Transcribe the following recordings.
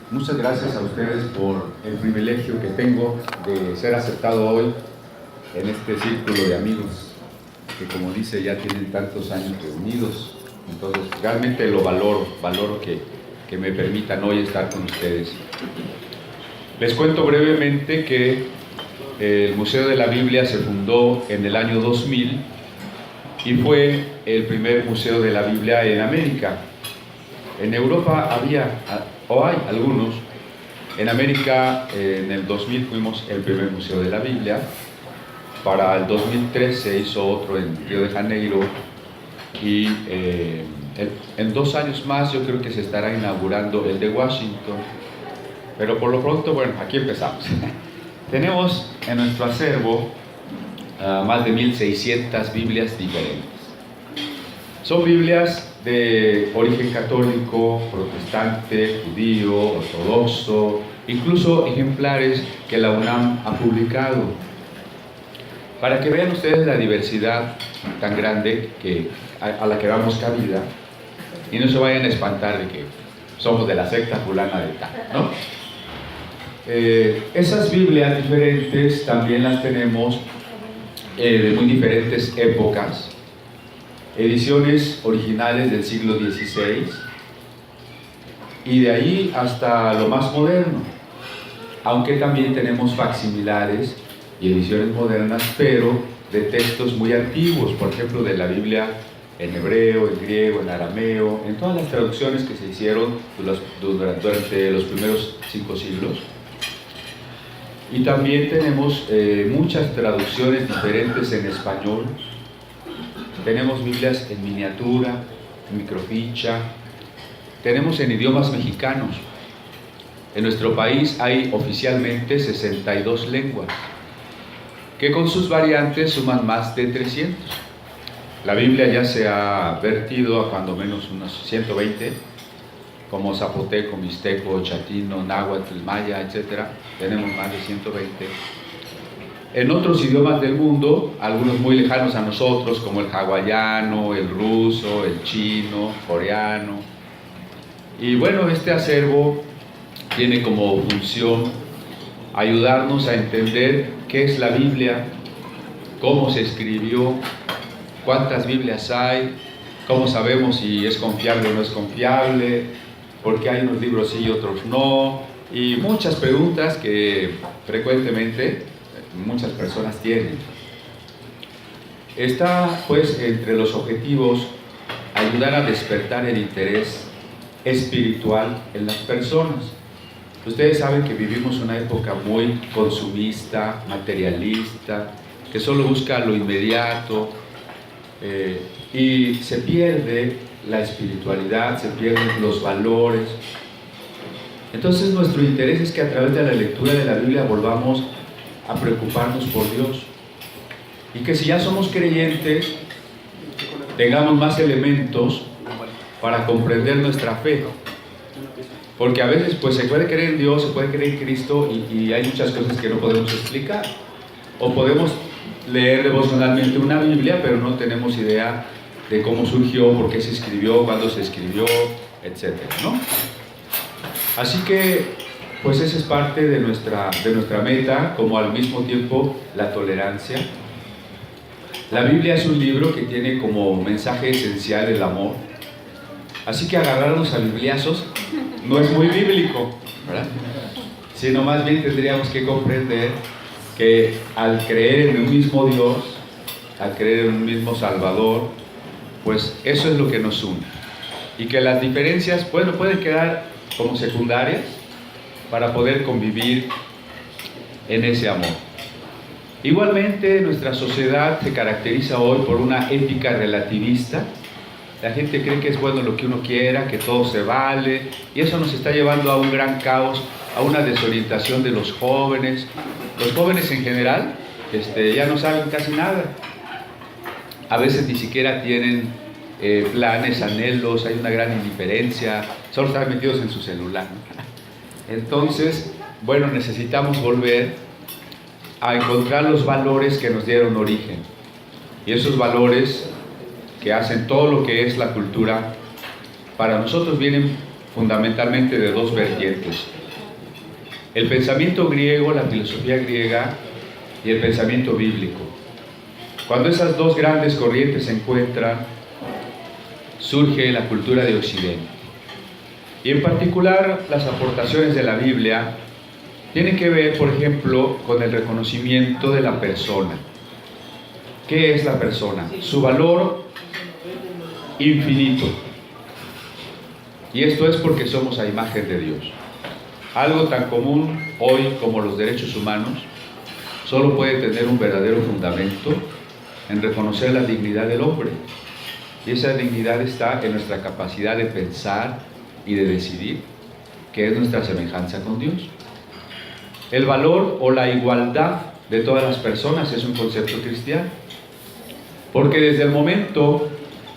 Muchas gracias a ustedes por el privilegio que tengo de ser aceptado hoy en este círculo de amigos que, como dice, ya tienen tantos años reunidos. Entonces, realmente lo valoro que me permitan hoy estar con ustedes. Les cuento brevemente que el Museo de la Biblia se fundó en el año 2000 y fue el primer museo de la Biblia en América. En Europa había, o hay algunos. En América, en el 2000 fuimos el primer museo de la Biblia. Para el 2003 se hizo otro en Río de Janeiro y en 2 años más yo creo que se estará inaugurando el de Washington. Pero por lo pronto, bueno, aquí empezamos. Tenemos en nuestro acervo más de 1600 Biblias diferentes. Son Biblias de origen católico, protestante, judío, ortodoxo, incluso ejemplares que la UNAM ha publicado. Para que vean ustedes la diversidad tan grande a la que damos cabida y no se vayan a espantar de que somos de la secta fulana de tal, ¿no? Esas Biblias diferentes también las tenemos de muy diferentes épocas. Ediciones originales del siglo XVI y de ahí hasta lo más moderno, aunque también tenemos facsimilares y ediciones modernas, pero de textos muy antiguos, por ejemplo de la Biblia en hebreo, en griego, en arameo, en todas las traducciones que se hicieron durante los primeros 5 siglos. Y también tenemos muchas traducciones diferentes en español. Tenemos Biblias en miniatura, en microficha, tenemos en idiomas mexicanos. En nuestro país hay oficialmente 62 lenguas, que con sus variantes suman más de 300. La Biblia ya se ha vertido a cuando menos unos 120, como zapoteco, mixteco, chatino, náhuatl, maya, etc. Tenemos más de 120. En otros idiomas del mundo, algunos muy lejanos a nosotros, como el hawaiano, el ruso, el chino, coreano. Y bueno, este acervo tiene como función ayudarnos a entender qué es la Biblia, cómo se escribió, cuántas Biblias hay, cómo sabemos si es confiable o no es confiable, por qué hay unos libros sí y otros no, y muchas preguntas que frecuentemente muchas personas tienen. Está pues entre los objetivos ayudar a despertar el interés espiritual en las personas. Ustedes saben que vivimos una época muy consumista, materialista, que solo busca lo inmediato, y se pierde la espiritualidad, se pierden los valores. Entonces nuestro interés es que a través de la lectura de la Biblia volvamos a preocuparnos por Dios, y que si ya somos creyentes tengamos más elementos para comprender nuestra fe, porque a veces pues se puede creer en Dios, se puede creer en Cristo y hay muchas cosas que no podemos explicar, o podemos leer devocionalmente una Biblia pero no tenemos idea de cómo surgió, por qué se escribió, cuándo se escribió, etcétera, ¿no? Así que pues esa es parte de nuestra meta, como al mismo tiempo la tolerancia. La Biblia es un libro que tiene como mensaje esencial el amor. Así que agarrarnos a bibliazos no es muy bíblico, ¿verdad? Sino más bien tendríamos que comprender que al creer en un mismo Dios, al creer en un mismo Salvador, pues eso es lo que nos une. Y que las diferencias, bueno, pueden quedar como secundarias para poder convivir en ese amor. Igualmente, nuestra sociedad se caracteriza hoy por una ética relativista. La gente cree que es bueno lo que uno quiera, que todo se vale, y eso nos está llevando a un gran caos, a una desorientación de los jóvenes. Los jóvenes en general ya no saben casi nada. A veces ni siquiera tienen planes, anhelos, hay una gran indiferencia, solo están metidos en su celular, ¿no? Entonces, bueno, necesitamos volver a encontrar los valores que nos dieron origen. Y esos valores que hacen todo lo que es la cultura, para nosotros vienen fundamentalmente de dos vertientes: el pensamiento griego, la filosofía griega, y el pensamiento bíblico. Cuando esas dos grandes corrientes se encuentran, surge la cultura de Occidente. Y en particular, las aportaciones de la Biblia tienen que ver, por ejemplo, con el reconocimiento de la persona. ¿Qué es la persona? Su valor infinito. Y esto es porque somos a imagen de Dios. Algo tan común hoy como los derechos humanos solo puede tener un verdadero fundamento en reconocer la dignidad del hombre. Y esa dignidad está en nuestra capacidad de pensar y de decidir, que es nuestra semejanza con Dios. El valor o la igualdad de todas las personas es un concepto cristiano, porque desde el momento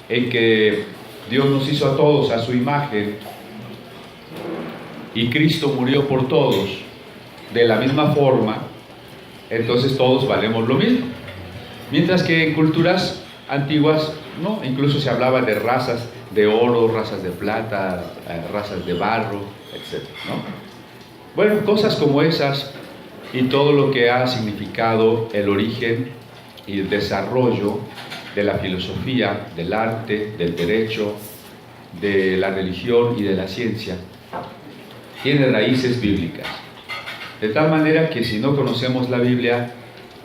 en que Dios nos hizo a todos a su imagen y Cristo murió por todos de la misma forma, entonces todos valemos lo mismo. Mientras que en culturas antiguas, no, incluso se hablaba de razas de oro, razas de plata, razas de barro, etc., ¿no? Bueno, cosas como esas y todo lo que ha significado el origen y el desarrollo de la filosofía, del arte, del derecho, de la religión y de la ciencia, tiene raíces bíblicas. De tal manera que si no conocemos la Biblia,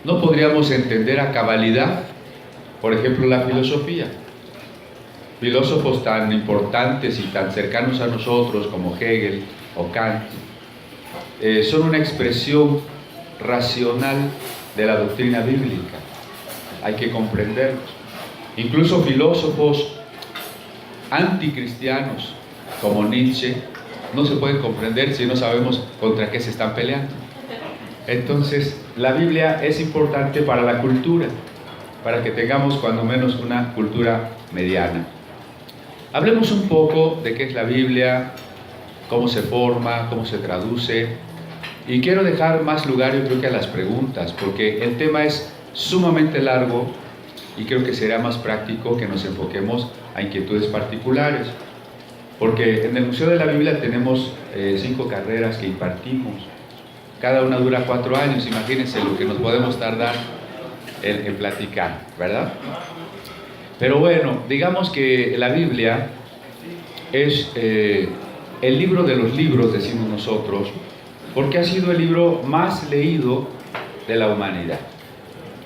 no podríamos entender a cabalidad, por ejemplo, la filosofía. Filósofos tan importantes y tan cercanos a nosotros como Hegel o Kant son una expresión racional de la doctrina bíblica. Hay que comprenderlos. Incluso filósofos anticristianos como Nietzsche no se pueden comprender si no sabemos contra qué se están peleando. Entonces, la Biblia es importante para la cultura, para que tengamos cuando menos una cultura mediana. Hablemos un poco de qué es la Biblia, cómo se forma, cómo se traduce, y quiero dejar más lugar, yo creo, que a las preguntas, porque el tema es sumamente largo y creo que será más práctico que nos enfoquemos a inquietudes particulares, porque en el Museo de la Biblia tenemos 5 carreras que impartimos. Cada una dura 4 años, imagínense lo que nos podemos tardar en platicar, ¿verdad? Pero bueno, digamos que la Biblia es el libro de los libros, decimos nosotros, porque ha sido el libro más leído de la humanidad.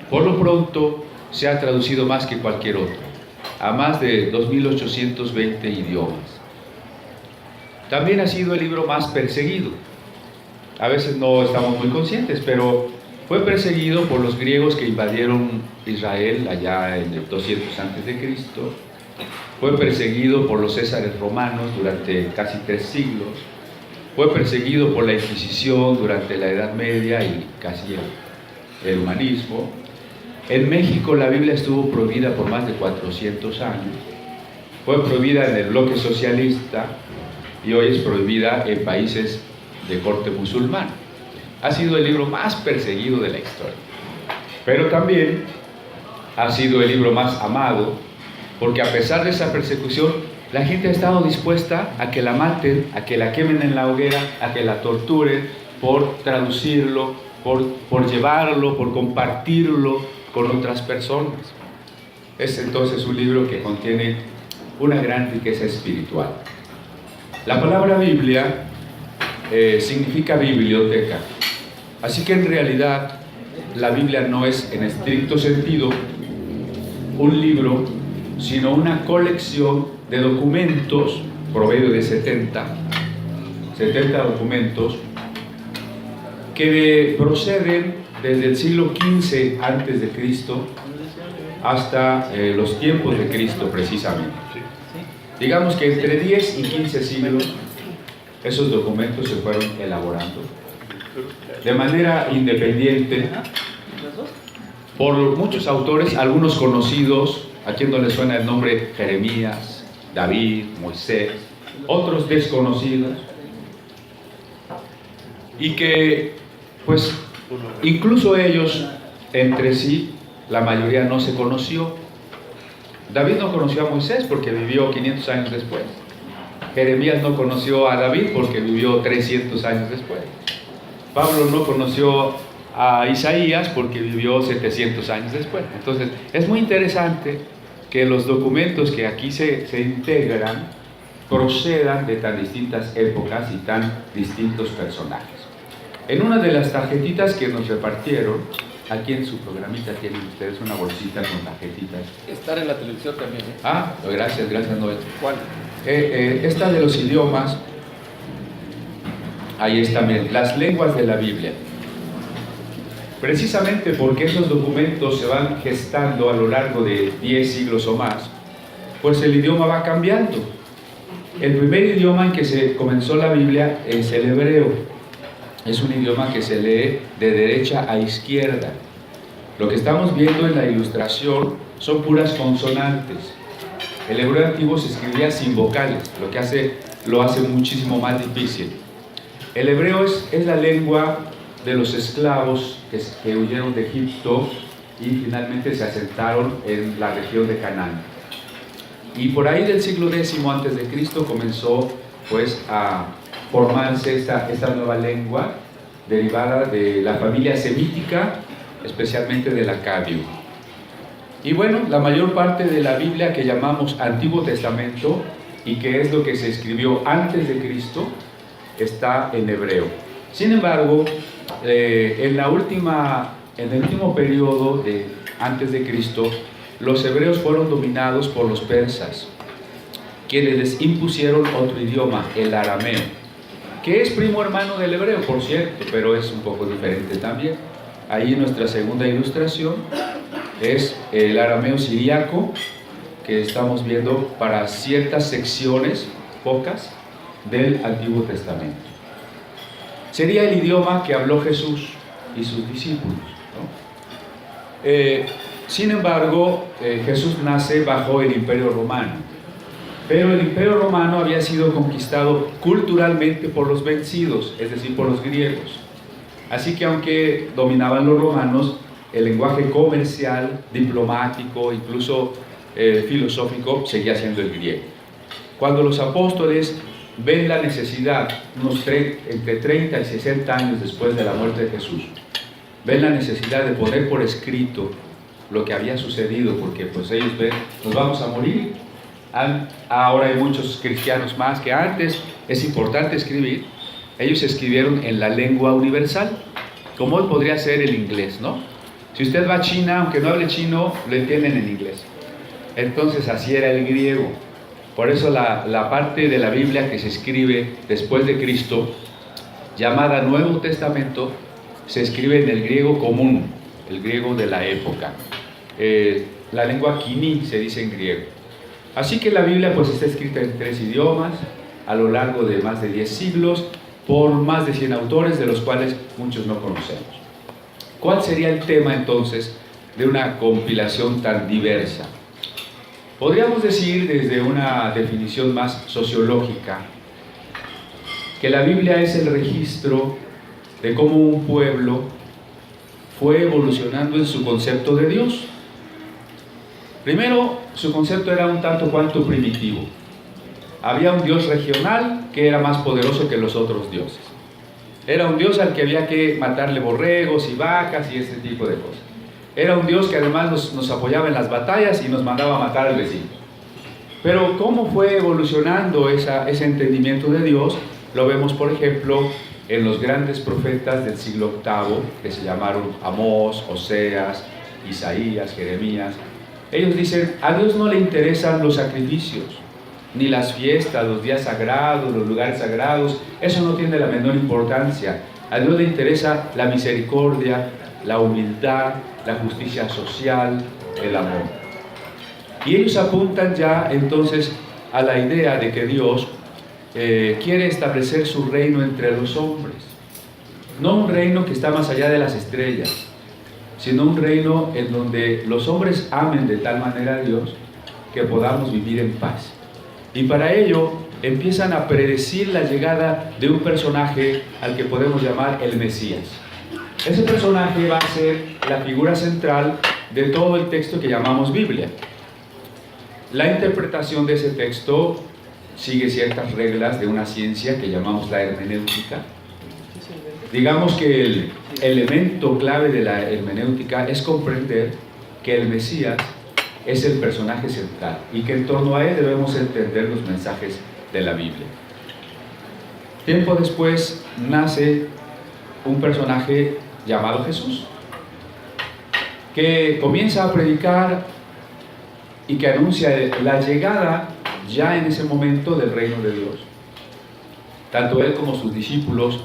Por lo pronto, se ha traducido más que cualquier otro, a más de 2.820 idiomas. También ha sido el libro más perseguido. A veces no estamos muy conscientes, pero fue perseguido por los griegos que invadieron Israel allá en el 200 a.C., fue perseguido por los césares romanos durante casi 3 siglos, fue perseguido por la Inquisición durante la Edad Media y casi el humanismo. En México la Biblia estuvo prohibida por más de 400 años, fue prohibida en el bloque socialista y hoy es prohibida en países de corte musulmán. Ha sido el libro más perseguido de la historia, pero también ha sido el libro más amado, porque a pesar de esa persecución, la gente ha estado dispuesta a que la maten, a que la quemen en la hoguera, a que la torturen por traducirlo, por llevarlo, por compartirlo con otras personas. Es entonces un libro que contiene una gran riqueza espiritual. La palabra Biblia significa biblioteca. Así que en realidad la Biblia no es en estricto sentido un libro, sino una colección de documentos, promedio de 70 documentos, que proceden desde el siglo XV antes de Cristo hasta los tiempos de Cristo precisamente. Digamos que entre 10 y 15 siglos esos documentos se fueron elaborando de manera independiente por muchos autores, algunos conocidos, a quien no le suena el nombre Jeremías, David, Moisés, otros desconocidos, y que pues incluso ellos entre sí, la mayoría no se conoció. David no conoció a Moisés porque vivió 500 años después. Jeremías no conoció a David porque vivió 300 años después. Pablo no conoció a Isaías porque vivió 700 años después. Entonces, es muy interesante que los documentos que aquí se integran procedan de tan distintas épocas y tan distintos personajes. En una de las tarjetitas que nos repartieron, aquí en su programita tienen ustedes una bolsita con tarjetitas. Estar en la televisión también, ¿eh? Ah, gracias Noel. ¿Cuál? Esta de los idiomas, ahí está, miren, las lenguas de la Biblia. Precisamente porque esos documentos se van gestando a lo largo de 10 siglos o más, pues el idioma va cambiando. El primer idioma en que se comenzó la Biblia es el hebreo. Es un idioma que se lee de derecha a izquierda. Lo que estamos viendo en la ilustración son puras consonantes. El hebreo antiguo se escribía sin vocales, lo hace muchísimo más difícil. El hebreo es la lengua de los esclavos que huyeron de Egipto y finalmente se asentaron en la región de Canaán. Y por ahí del siglo X a.C. comenzó pues a formarse esta nueva lengua derivada de la familia semítica, especialmente del acadio. Y bueno, la mayor parte de la Biblia que llamamos Antiguo Testamento y que es lo que se escribió antes de Cristo está en hebreo. Sin embargo, en el último periodo antes de Cristo, los hebreos fueron dominados por los persas, quienes les impusieron otro idioma, el arameo, que es primo hermano del hebreo, por cierto, pero es un poco diferente también. Ahí nuestra segunda ilustración es el arameo siríaco, que estamos viendo para ciertas secciones, pocas, del Antiguo Testamento. Sería el idioma que habló Jesús y sus discípulos, ¿no? Sin embargo, Jesús nace bajo el Imperio Romano, pero el Imperio Romano había sido conquistado culturalmente por los vencidos, es decir, por los griegos. Así que aunque dominaban los romanos, el lenguaje comercial, diplomático, incluso filosófico, seguía siendo el griego. Cuando los apóstoles ven la necesidad, entre 30 y 60 años después de la muerte de Jesús, ven la necesidad de poner por escrito lo que había sucedido, porque pues ellos ven, nos vamos a morir. Ahora hay muchos cristianos más que antes, es importante escribir. Ellos escribieron en la lengua universal, como hoy podría ser el inglés, ¿no? Si usted va a China, aunque no hable chino, lo entienden en inglés. Entonces así era el griego. Por eso la parte de la Biblia que se escribe después de Cristo, llamada Nuevo Testamento, se escribe en el griego común, el griego de la época. La lengua quini se dice en griego. Así que la Biblia pues está escrita en 3 idiomas a lo largo de más de 10 siglos por más de 100 autores, de los cuales muchos no conocemos. ¿Cuál sería el tema entonces de una compilación tan diversa? Podríamos decir desde una definición más sociológica que la Biblia es el registro de cómo un pueblo fue evolucionando en su concepto de Dios. Primero, su concepto era un tanto cuanto primitivo. Había un Dios regional que era más poderoso que los otros dioses. Era un Dios al que había que matarle borregos y vacas y ese tipo de cosas. Era un Dios que además nos apoyaba en las batallas y nos mandaba a matar al vecino. Pero cómo fue evolucionando ese entendimiento de Dios, lo vemos por ejemplo en los grandes profetas del siglo VIII, que se llamaron Amós, Oseas, Isaías, Jeremías. Ellos dicen, a Dios no le interesan los sacrificios, ni las fiestas, los días sagrados, los lugares sagrados, eso no tiene la menor importancia. A Dios le interesa la misericordia, la humildad, la justicia social, el amor. Y ellos apuntan ya entonces a la idea de que Dios quiere establecer su reino entre los hombres. No un reino que está más allá de las estrellas, sino un reino en donde los hombres amen de tal manera a Dios que podamos vivir en paz. Y para ello empiezan a predecir la llegada de un personaje al que podemos llamar el Mesías. Ese personaje va a ser la figura central de todo el texto que llamamos Biblia. La interpretación de ese texto sigue ciertas reglas de una ciencia que llamamos la hermenéutica. Digamos que el elemento clave de la hermenéutica es comprender que el Mesías es el personaje central y que en torno a él debemos entender los mensajes de la Biblia. Tiempo después nace un personaje llamado Jesús, que comienza a predicar y que anuncia la llegada ya en ese momento del reino de Dios. Tanto él como sus discípulos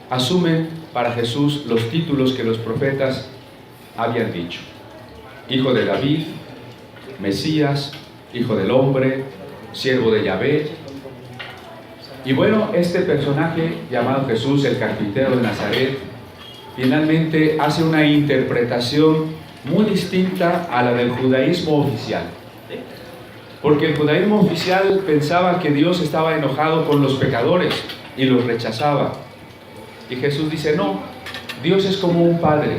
asumen para Jesús los títulos que los profetas habían dicho: Hijo de David, Mesías, Hijo del Hombre, Siervo de Yahvé. Y bueno, este personaje llamado Jesús, el carpintero de Nazaret, finalmente hace una interpretación muy distinta a la del judaísmo oficial. Porque el judaísmo oficial pensaba que Dios estaba enojado con los pecadores y los rechazaba. Y Jesús dice: no, Dios es como un padre.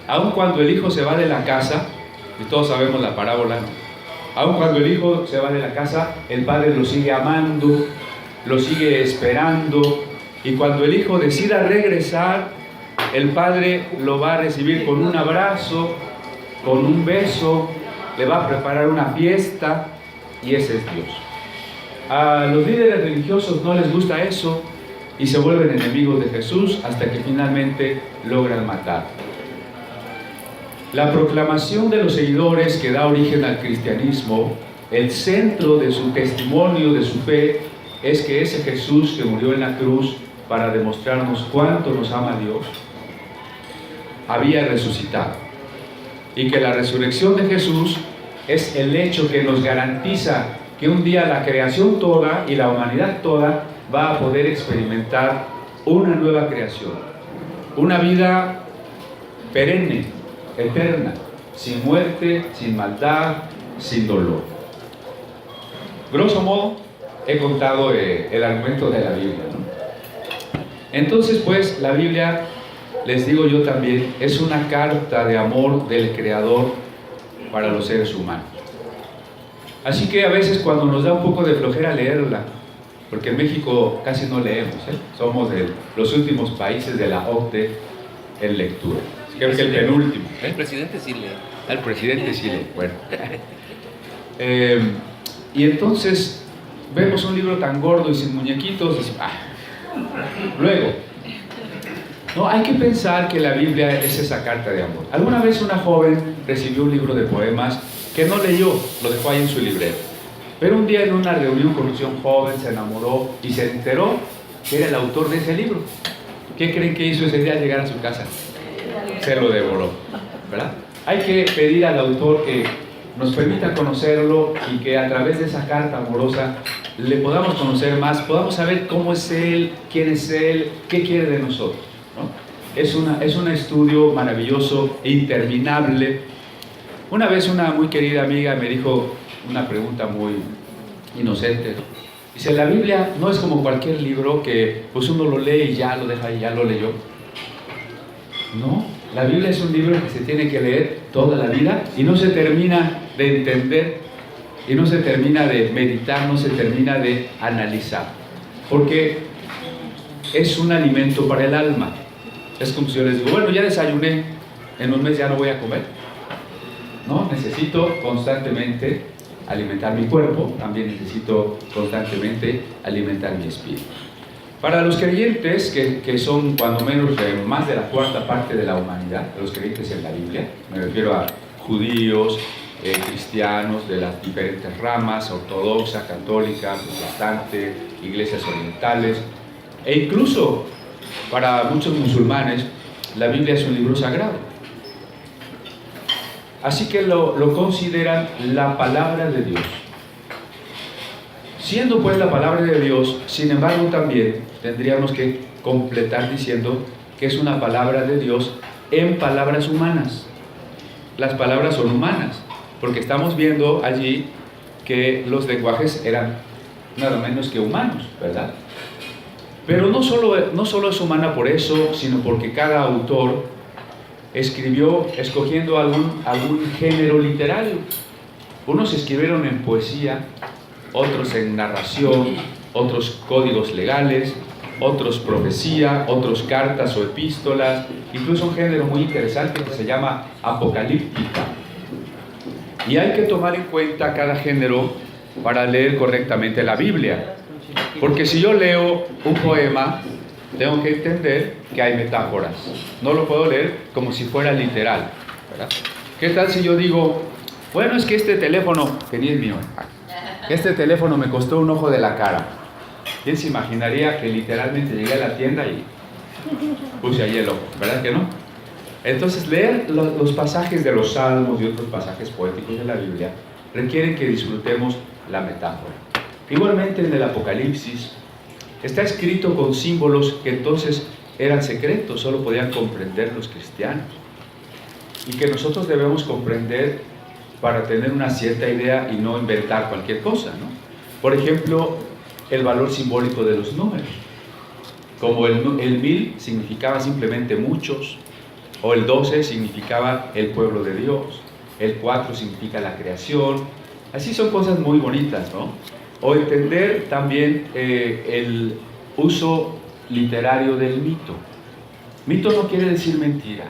Aun cuando el hijo se va de la casa, y todos sabemos la parábola, ¿no? Aun cuando el hijo se va de la casa, el padre lo sigue amando, lo sigue esperando, y cuando el hijo decida regresar, el padre lo va a recibir con un abrazo, con un beso, le va a preparar una fiesta, y ese es Dios. A los líderes religiosos no les gusta eso y se vuelven enemigos de Jesús hasta que finalmente logran matar. La proclamación de los seguidores que da origen al cristianismo, el centro de su testimonio, de su fe, es que ese Jesús que murió en la cruz para demostrarnos cuánto nos ama Dios, había resucitado. Y que la resurrección de Jesús es el hecho que nos garantiza que un día la creación toda y la humanidad toda va a poder experimentar una nueva creación, una vida perenne, eterna, sin muerte, sin maldad, sin dolor. Grosso modo, he contado el argumento de la Biblia, ¿no? Entonces, pues, la Biblia, les digo yo también, es una carta de amor del Creador para los seres humanos. Así que a veces cuando nos da un poco de flojera leerla, porque en México casi no leemos, somos de los últimos países de la OCDE en lectura. Creo que el penúltimo. El presidente sí lee. El presidente sí lee, bueno. Y entonces vemos un libro tan gordo y sin muñequitos, y decimos, luego, no, hay que pensar que la Biblia es esa carta de amor. Alguna vez una joven recibió un libro de poemas que no leyó, lo dejó ahí en su librero. Pero un día en una reunión conoció a un joven, se enamoró y se enteró que era el autor de ese libro. ¿Qué creen que hizo ese día al llegar a su casa? Se lo devoró, ¿verdad? Hay que pedir al autor que nos permita conocerlo y que a través de esa carta amorosa le podamos conocer más, podamos saber cómo es él, quién es él, qué quiere de nosotros, ¿no? Es un estudio maravilloso e interminable. Una vez una muy querida amiga me dijo una pregunta muy inocente. Dice: la Biblia no es como cualquier libro que pues uno lo lee y ya lo deja y ya lo leyó. No, la Biblia es un libro que se tiene que leer toda la vida y no se termina de entender y no se termina de meditar, no se termina de analizar, porque es un alimento para el alma. Es como si yo les digo: bueno, ya desayuné, en un mes ya no voy a comer. No, necesito constantemente alimentar mi cuerpo, también necesito constantemente alimentar mi espíritu. Para los creyentes, que son cuando menos más de la cuarta parte de la humanidad, los creyentes en la Biblia, me refiero a judíos, cristianos de las diferentes ramas, ortodoxa, católica, protestante, iglesias orientales, e incluso para muchos musulmanes, la Biblia es un libro sagrado. Así que lo consideran la palabra de Dios. Siendo pues la palabra de Dios, sin embargo también tendríamos que completar diciendo que es una palabra de Dios en palabras humanas. Las palabras son humanas, porque estamos viendo allí que los lenguajes eran nada menos que humanos, ¿verdad? Pero no solo es humana por eso, sino porque cada autor escribió escogiendo algún género literario. Unos escribieron en poesía, otros en narración, otros códigos legales, otros profecía, otros cartas o epístolas, incluso un género muy interesante que se llama apocalíptica. Y hay que tomar en cuenta cada género para leer correctamente la Biblia. Porque si yo leo un poema, tengo que entender que hay metáforas. No lo puedo leer como si fuera literal, ¿verdad? ¿Qué tal si yo digo, bueno, es que este teléfono, que ni es mío, este teléfono me costó un ojo de la cara? ¿Quién se imaginaría que literalmente llegué a la tienda y puse ahí el ojo? ¿Verdad que no? Entonces, leer los pasajes de los Salmos y otros pasajes poéticos de la Biblia requieren que disfrutemos la metáfora. Igualmente en el Apocalipsis está escrito con símbolos que entonces eran secretos, solo podían comprender los cristianos, y que nosotros debemos comprender para tener una cierta idea y no inventar cualquier cosa, ¿no? Por ejemplo, el valor simbólico de los números, como el 1000 significaba simplemente muchos, o el 12 significaba el pueblo de Dios, el 4 significa la creación. Así son cosas muy bonitas, ¿no? O entender también el uso literario del mito. Mito no quiere decir mentira,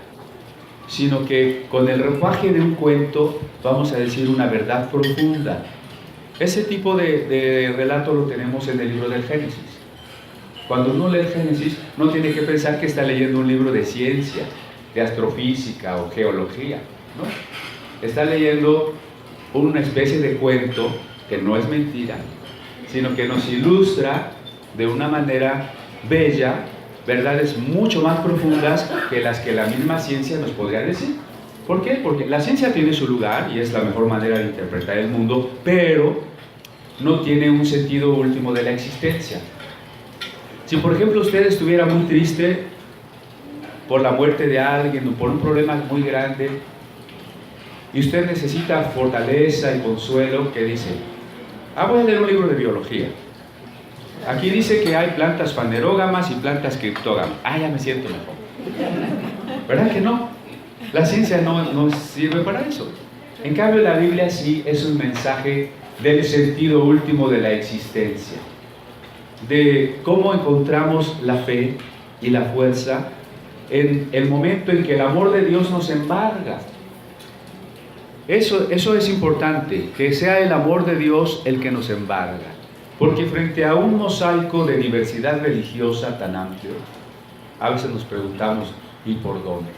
sino que con el ropaje de un cuento vamos a decir una verdad profunda. Ese tipo de relato lo tenemos en el libro del Génesis. Cuando uno lee el Génesis, no tiene que pensar que está leyendo un libro de ciencia, de astrofísica o geología, ¿no? Está leyendo una especie de cuento que no es mentira, sino que nos ilustra de una manera bella verdades mucho más profundas que las que la misma ciencia nos podría decir. ¿Por qué? Porque la ciencia tiene su lugar y es la mejor manera de interpretar el mundo, pero no tiene un sentido último de la existencia. Si por ejemplo usted estuviera muy triste por la muerte de alguien o por un problema muy grande y usted necesita fortaleza y consuelo, ¿qué dice? Voy a leer un libro de biología. Aquí dice que hay plantas fanerógamas y plantas criptógamas. Ya me siento mejor. ¿Verdad que no? La ciencia no sirve para eso. En cambio, la Biblia sí es un mensaje del sentido último de la existencia, de cómo encontramos la fe y la fuerza en el momento en que el amor de Dios nos embarga. Eso es importante, que sea el amor de Dios el que nos embarga, porque frente a un mosaico de diversidad religiosa tan amplio, a veces nos preguntamos, ¿y por dónde?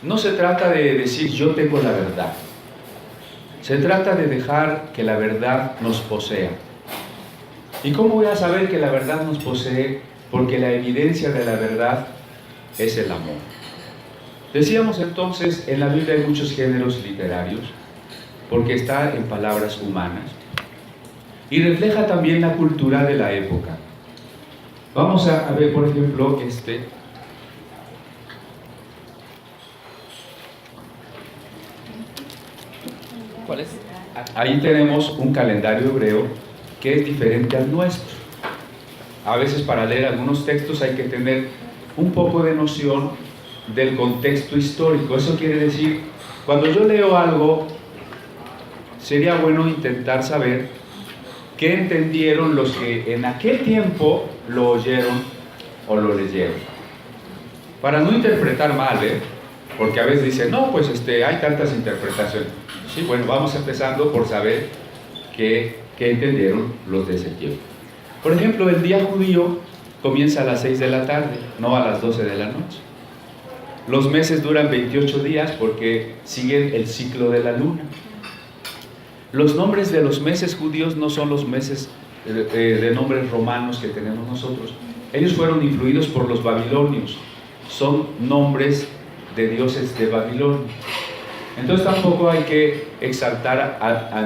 No se trata de decir yo tengo la verdad, se trata de dejar que la verdad nos posea. ¿Y cómo voy a saber que la verdad nos posee? Porque la evidencia de la verdad es el amor. Decíamos entonces, en la Biblia hay muchos géneros literarios, porque está en palabras humanas, y refleja también la cultura de la época. Vamos a ver, por ejemplo, ¿Cuál es? Ahí tenemos un calendario hebreo que es diferente al nuestro. A veces para leer algunos textos hay que tener un poco de noción del contexto histórico. Eso quiere decir, cuando yo leo algo, sería bueno intentar saber qué entendieron los que en aquel tiempo lo oyeron o lo leyeron. Para no interpretar mal, porque a veces dicen, no, pues hay tantas interpretaciones. Sí, bueno, vamos empezando por saber qué entendieron los de ese tiempo. Por ejemplo, el día judío comienza a las 6 de la tarde, no a las 12 de la noche. Los meses duran 28 días porque siguen el ciclo de la luna. Los nombres de los meses judíos no son los meses de nombres romanos que tenemos nosotros. Ellos fueron influidos por los babilonios. Son nombres de dioses de Babilonia. Entonces tampoco hay que exaltar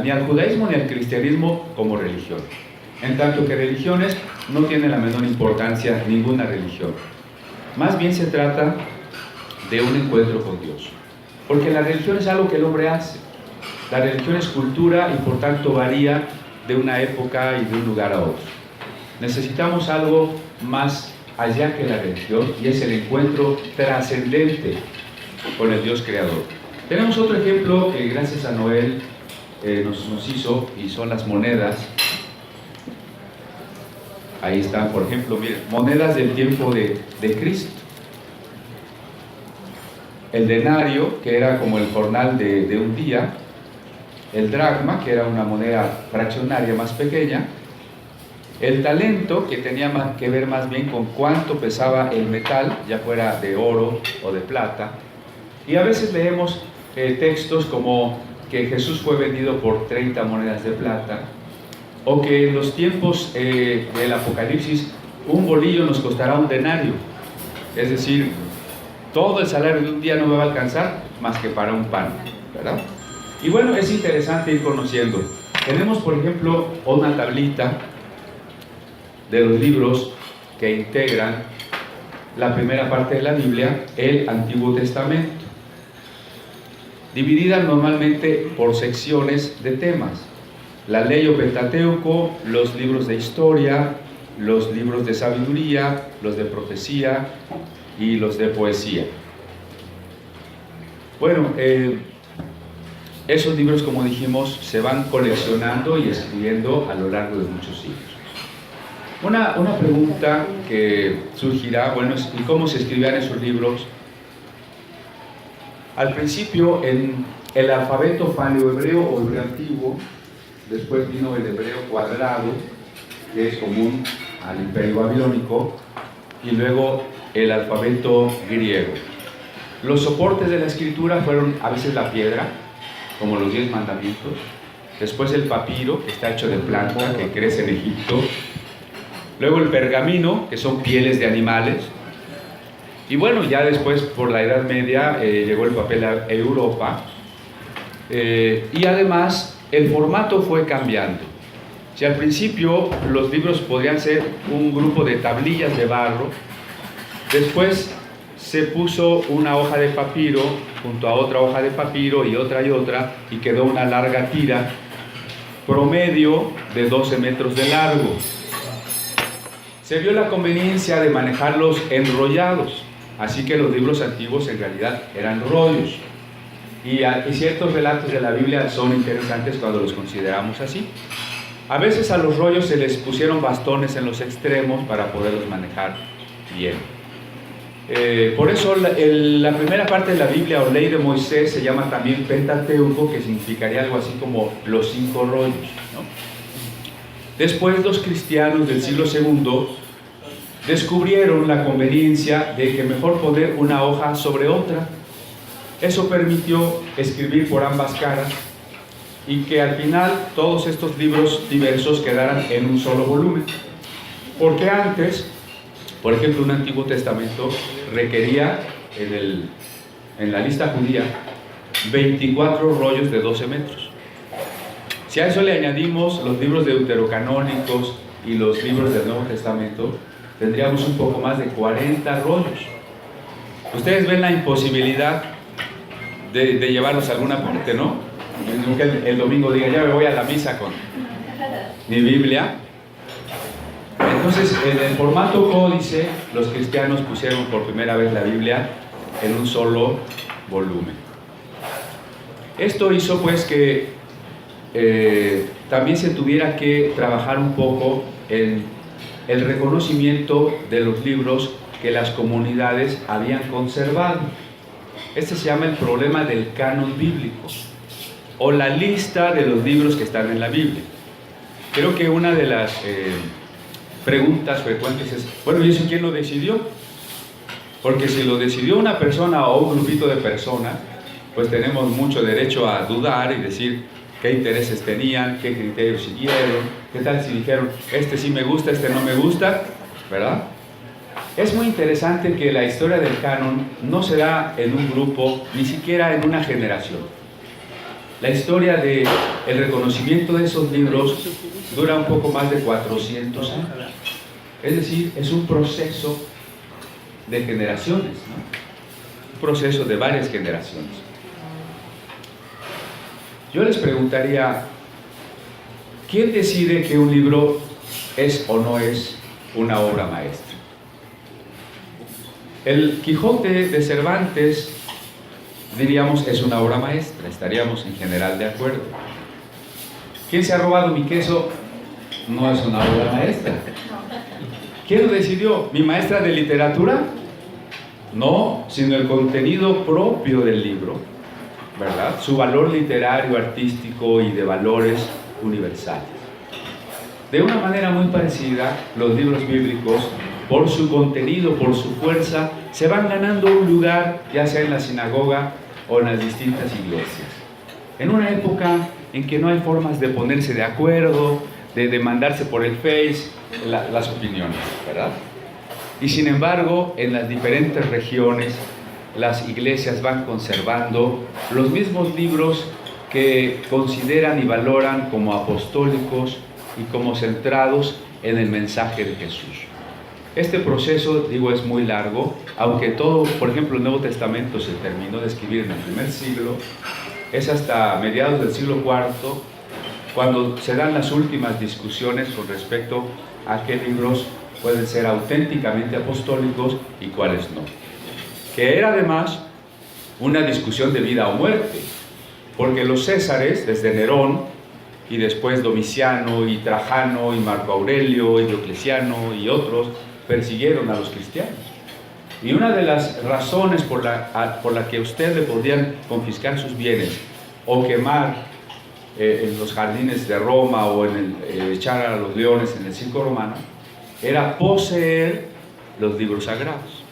ni al judaísmo ni al cristianismo como religión. En tanto que religiones no tienen la menor importancia ninguna religión. Más bien se trata de un encuentro con Dios. Porque la religión es algo que el hombre hace. La religión es cultura y por tanto varía de una época y de un lugar a otro. Necesitamos algo más allá que la religión y es el encuentro trascendente con el Dios creador. Tenemos otro ejemplo que gracias a Noel nos hizo, y son las monedas. Ahí están, por ejemplo, miren, monedas del tiempo de Cristo. El denario, que era como el jornal de un día. El dracma, que era una moneda fraccionaria más pequeña. El talento, que tenía que ver más bien con cuánto pesaba el metal, ya fuera de oro o de plata. Y a veces leemos textos como que Jesús fue vendido por 30 monedas de plata, o que en los tiempos del Apocalipsis un bolillo nos costará un denario. Es decir, todo el salario de un día no me va a alcanzar más que para un pan, ¿verdad? Y bueno, es interesante ir conociendo. Tenemos, por ejemplo, una tablita de los libros que integran la primera parte de la Biblia, el Antiguo Testamento, dividida normalmente por secciones de temas: la ley o Pentateuco, los libros de historia, los libros de sabiduría, los de profecía y los de poesía. Bueno, esos libros, como dijimos, se van coleccionando y escribiendo a lo largo de muchos siglos. Una pregunta que surgirá, bueno, es ¿y cómo se escribían esos libros? Al principio, en el alfabeto paleohebreo o hebreo antiguo, después vino el hebreo cuadrado, que es común al imperio babilónico, y luego el alfabeto griego. Los soportes de la escritura fueron a veces la piedra, como los 10 mandamientos, después el papiro, que está hecho de planta, que crece en Egipto, luego el pergamino, que son pieles de animales, y bueno, ya después por la Edad Media llegó el papel a Europa, y además el formato fue cambiando. Si al principio los libros podrían ser un grupo de tablillas de barro, después se puso una hoja de papiro junto a otra hoja de papiro y otra, y quedó una larga tira, promedio de 12 metros de largo. Se vio la conveniencia de manejarlos enrollados, así que los libros antiguos en realidad eran rollos. Y ciertos relatos de la Biblia son interesantes cuando los consideramos así. A veces a los rollos se les pusieron bastones en los extremos para poderlos manejar bien. Por eso la primera parte de la Biblia o ley de Moisés se llama también Pentateuco, que significaría algo así como los 5 rollos, ¿no? Después los cristianos del siglo II descubrieron la conveniencia de que mejor poner una hoja sobre otra. Eso permitió escribir por ambas caras y que al final todos estos libros diversos quedaran en un solo volumen. Porque antes, por ejemplo, un Antiguo Testamento requería en la lista judía 24 rollos de 12 metros. Si a eso le añadimos los libros deuterocanónicos y los libros del Nuevo Testamento, tendríamos un poco más de 40 rollos. Ustedes ven la imposibilidad de llevarlos a alguna parte, ¿no? Nunca el domingo diga, ya me voy a la misa con mi Biblia. Entonces, en el formato códice, los cristianos pusieron por primera vez la Biblia en un solo volumen. Esto hizo pues que también se tuviera que trabajar un poco en el reconocimiento de los libros que las comunidades habían conservado. Este se llama el problema del canon bíblico, o la lista de los libros que están en la Biblia. Creo que una de las preguntas frecuentes es, bueno, ¿y eso quién lo decidió? Porque si lo decidió una persona o un grupito de personas, pues tenemos mucho derecho a dudar y decir qué intereses tenían, qué criterios siguieron, qué tal si dijeron, este sí me gusta, este no me gusta, ¿verdad? Es muy interesante que la historia del canon no se da en un grupo, ni siquiera en una generación. La historia del reconocimiento de esos libros dura un poco más de 400 años. Es decir, es un proceso de generaciones, ¿no? Un proceso de varias generaciones. Yo les preguntaría, ¿quién decide que un libro es o no es una obra maestra? El Quijote de Cervantes, diríamos, es una obra maestra, estaríamos en general de acuerdo. ¿Quién se ha robado mi queso? No es una obra maestra. ¿Quién lo decidió? ¿Mi maestra de literatura? No, sino el contenido propio del libro, ¿verdad? Su valor literario, artístico y de valores universales. De una manera muy parecida, los libros bíblicos, por su contenido, por su fuerza, se van ganando un lugar, ya sea en la sinagoga o en las distintas iglesias. En una época en que no hay formas de ponerse de acuerdo, de demandarse por el Face las opiniones, ¿verdad? Y sin embargo, en las diferentes regiones, las iglesias van conservando los mismos libros que consideran y valoran como apostólicos y como centrados en el mensaje de Jesús. Este proceso, digo, es muy largo, aunque todo, por ejemplo, el Nuevo Testamento se terminó de escribir en el primer siglo, es hasta mediados del siglo IV, cuando se dan las últimas discusiones con respecto a qué libros pueden ser auténticamente apostólicos y cuáles no. Que era además una discusión de vida o muerte, porque los césares, desde Nerón, y después Domiciano, y Trajano, y Marco Aurelio, y Diocleciano, y otros, persiguieron a los cristianos. Y una de las razones por la que a usted le podían confiscar sus bienes, o quemar en los jardines de Roma, o echar a los leones en el circo romano, era poseer los libros sagrados.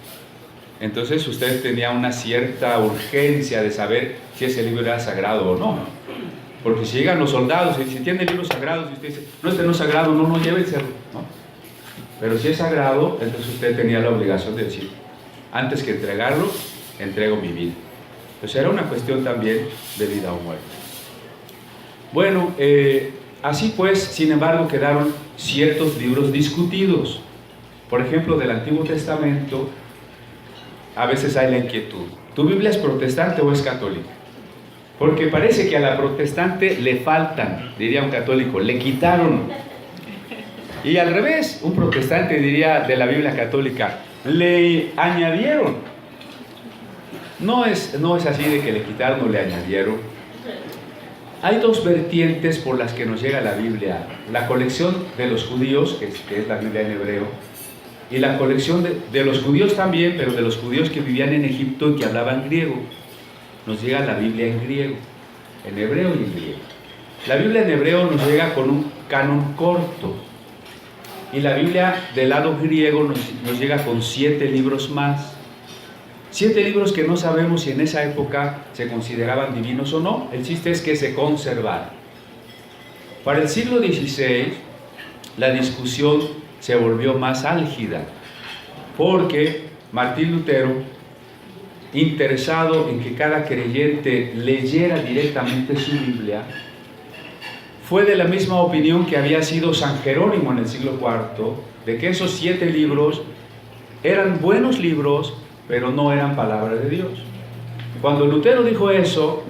Entonces usted tenía una cierta urgencia de saber si ese libro era sagrado o no. Porque si llegan los soldados y si tiene libros sagrados y usted dice, no, este no es sagrado, no, llévenselo, ¿no? Pero si es sagrado, entonces usted tenía la obligación de decir, antes que entregarlo, entrego mi vida. Entonces era una cuestión también de vida o muerte. Bueno, así pues, sin embargo, quedaron ciertos libros discutidos. Por ejemplo, del Antiguo Testamento, a veces hay la inquietud. ¿Tu Biblia es protestante o es católica? Porque parece que a la protestante le faltan, diría un católico, le quitaron. Y al revés, un protestante diría de la Biblia católica, le añadieron. No es así de que le quitaron o le añadieron. Hay dos vertientes por las que nos llega la Biblia. La colección de los judíos, que es la Biblia en hebreo, y la colección de los judíos también, pero de los judíos que vivían en Egipto y que hablaban griego. Nos llega la Biblia en griego, en hebreo y en griego. La Biblia en hebreo nos llega con un canon corto, y la Biblia del lado griego nos llega con 7 libros más. 7 libros que no sabemos si en esa época se consideraban divinos o no. El chiste es que se conservaron. Para el siglo XVI, la discusión se volvió más álgida, porque Martín Lutero, interesado en que cada creyente leyera directamente su Biblia, fue de la misma opinión que había sido San Jerónimo en el siglo IV, de que esos 7 libros eran buenos libros, pero no eran palabra de Dios. Cuando Lutero dijo eso,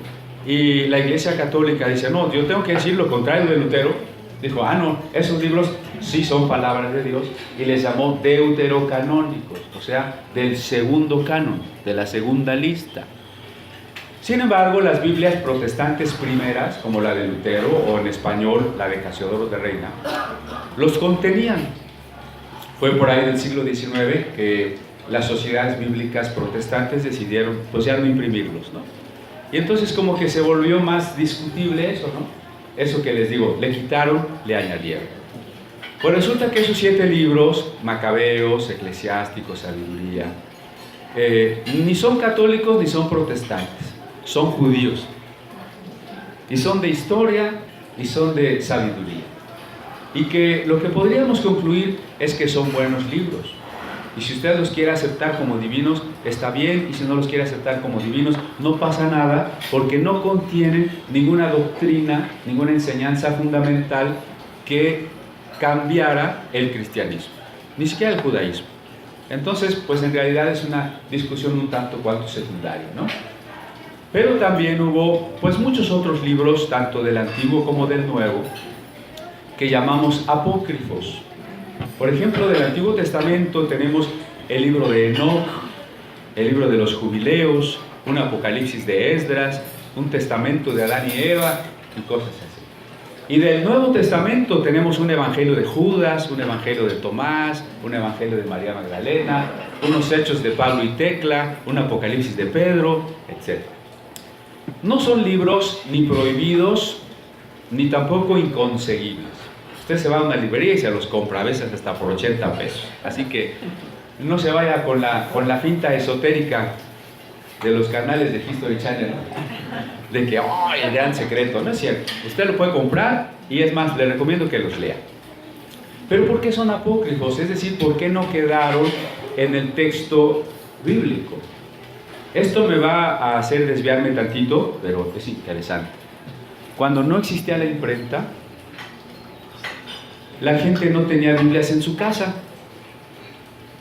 y la Iglesia Católica dice, no, yo tengo que decir lo contrario de Lutero, dijo, no, esos libros sí son palabras de Dios, y les llamó deuterocanónicos, o sea, del segundo canon, de la segunda lista. Sin embargo, las Biblias protestantes primeras, como la de Lutero, o en español, la de Casiodoro de Reina, los contenían. Fue por ahí del siglo XIX que las sociedades bíblicas protestantes decidieron, pues ya no imprimirlos, ¿no? Y entonces como que se volvió más discutible eso, ¿no? Eso que les digo, le quitaron, le añadieron. Pues resulta que esos 7 libros, Macabeos, Eclesiásticos, Sabiduría, ni son católicos ni son protestantes, son judíos. Y son de historia y son de sabiduría. Y que lo que podríamos concluir es que son buenos libros. Y si usted los quiere aceptar como divinos, está bien, y si no los quiere aceptar como divinos, no pasa nada, porque no contienen ninguna doctrina, ninguna enseñanza fundamental que cambiara el cristianismo, ni siquiera el judaísmo. Entonces, pues en realidad es una discusión un tanto cuanto secundaria, ¿no? Pero también hubo, pues muchos otros libros, tanto del Antiguo como del Nuevo, que llamamos apócrifos. Por ejemplo, del Antiguo Testamento tenemos el libro de Enoc, el libro de los Jubileos, un Apocalipsis de Esdras, un Testamento de Adán y Eva y cosas así. Y del Nuevo Testamento tenemos un evangelio de Judas, un evangelio de Tomás, un evangelio de María Magdalena, unos hechos de Pablo y Tecla, un apocalipsis de Pedro, etc. No son libros ni prohibidos, ni tampoco inconseguibles. Usted se va a una librería y se los compra, a veces hasta por 80 pesos. Así que no se vaya con la finta esotérica de los canales de History Channel, de que ¡ay, el gran secreto! No es cierto. Usted lo puede comprar y es más, le recomiendo que los lea. Pero ¿por qué son apócrifos? Es decir, ¿por qué no quedaron en el texto bíblico? Esto me va a hacer desviarme tantito, pero es interesante. Cuando no existía la imprenta, la gente no tenía Biblias en su casa,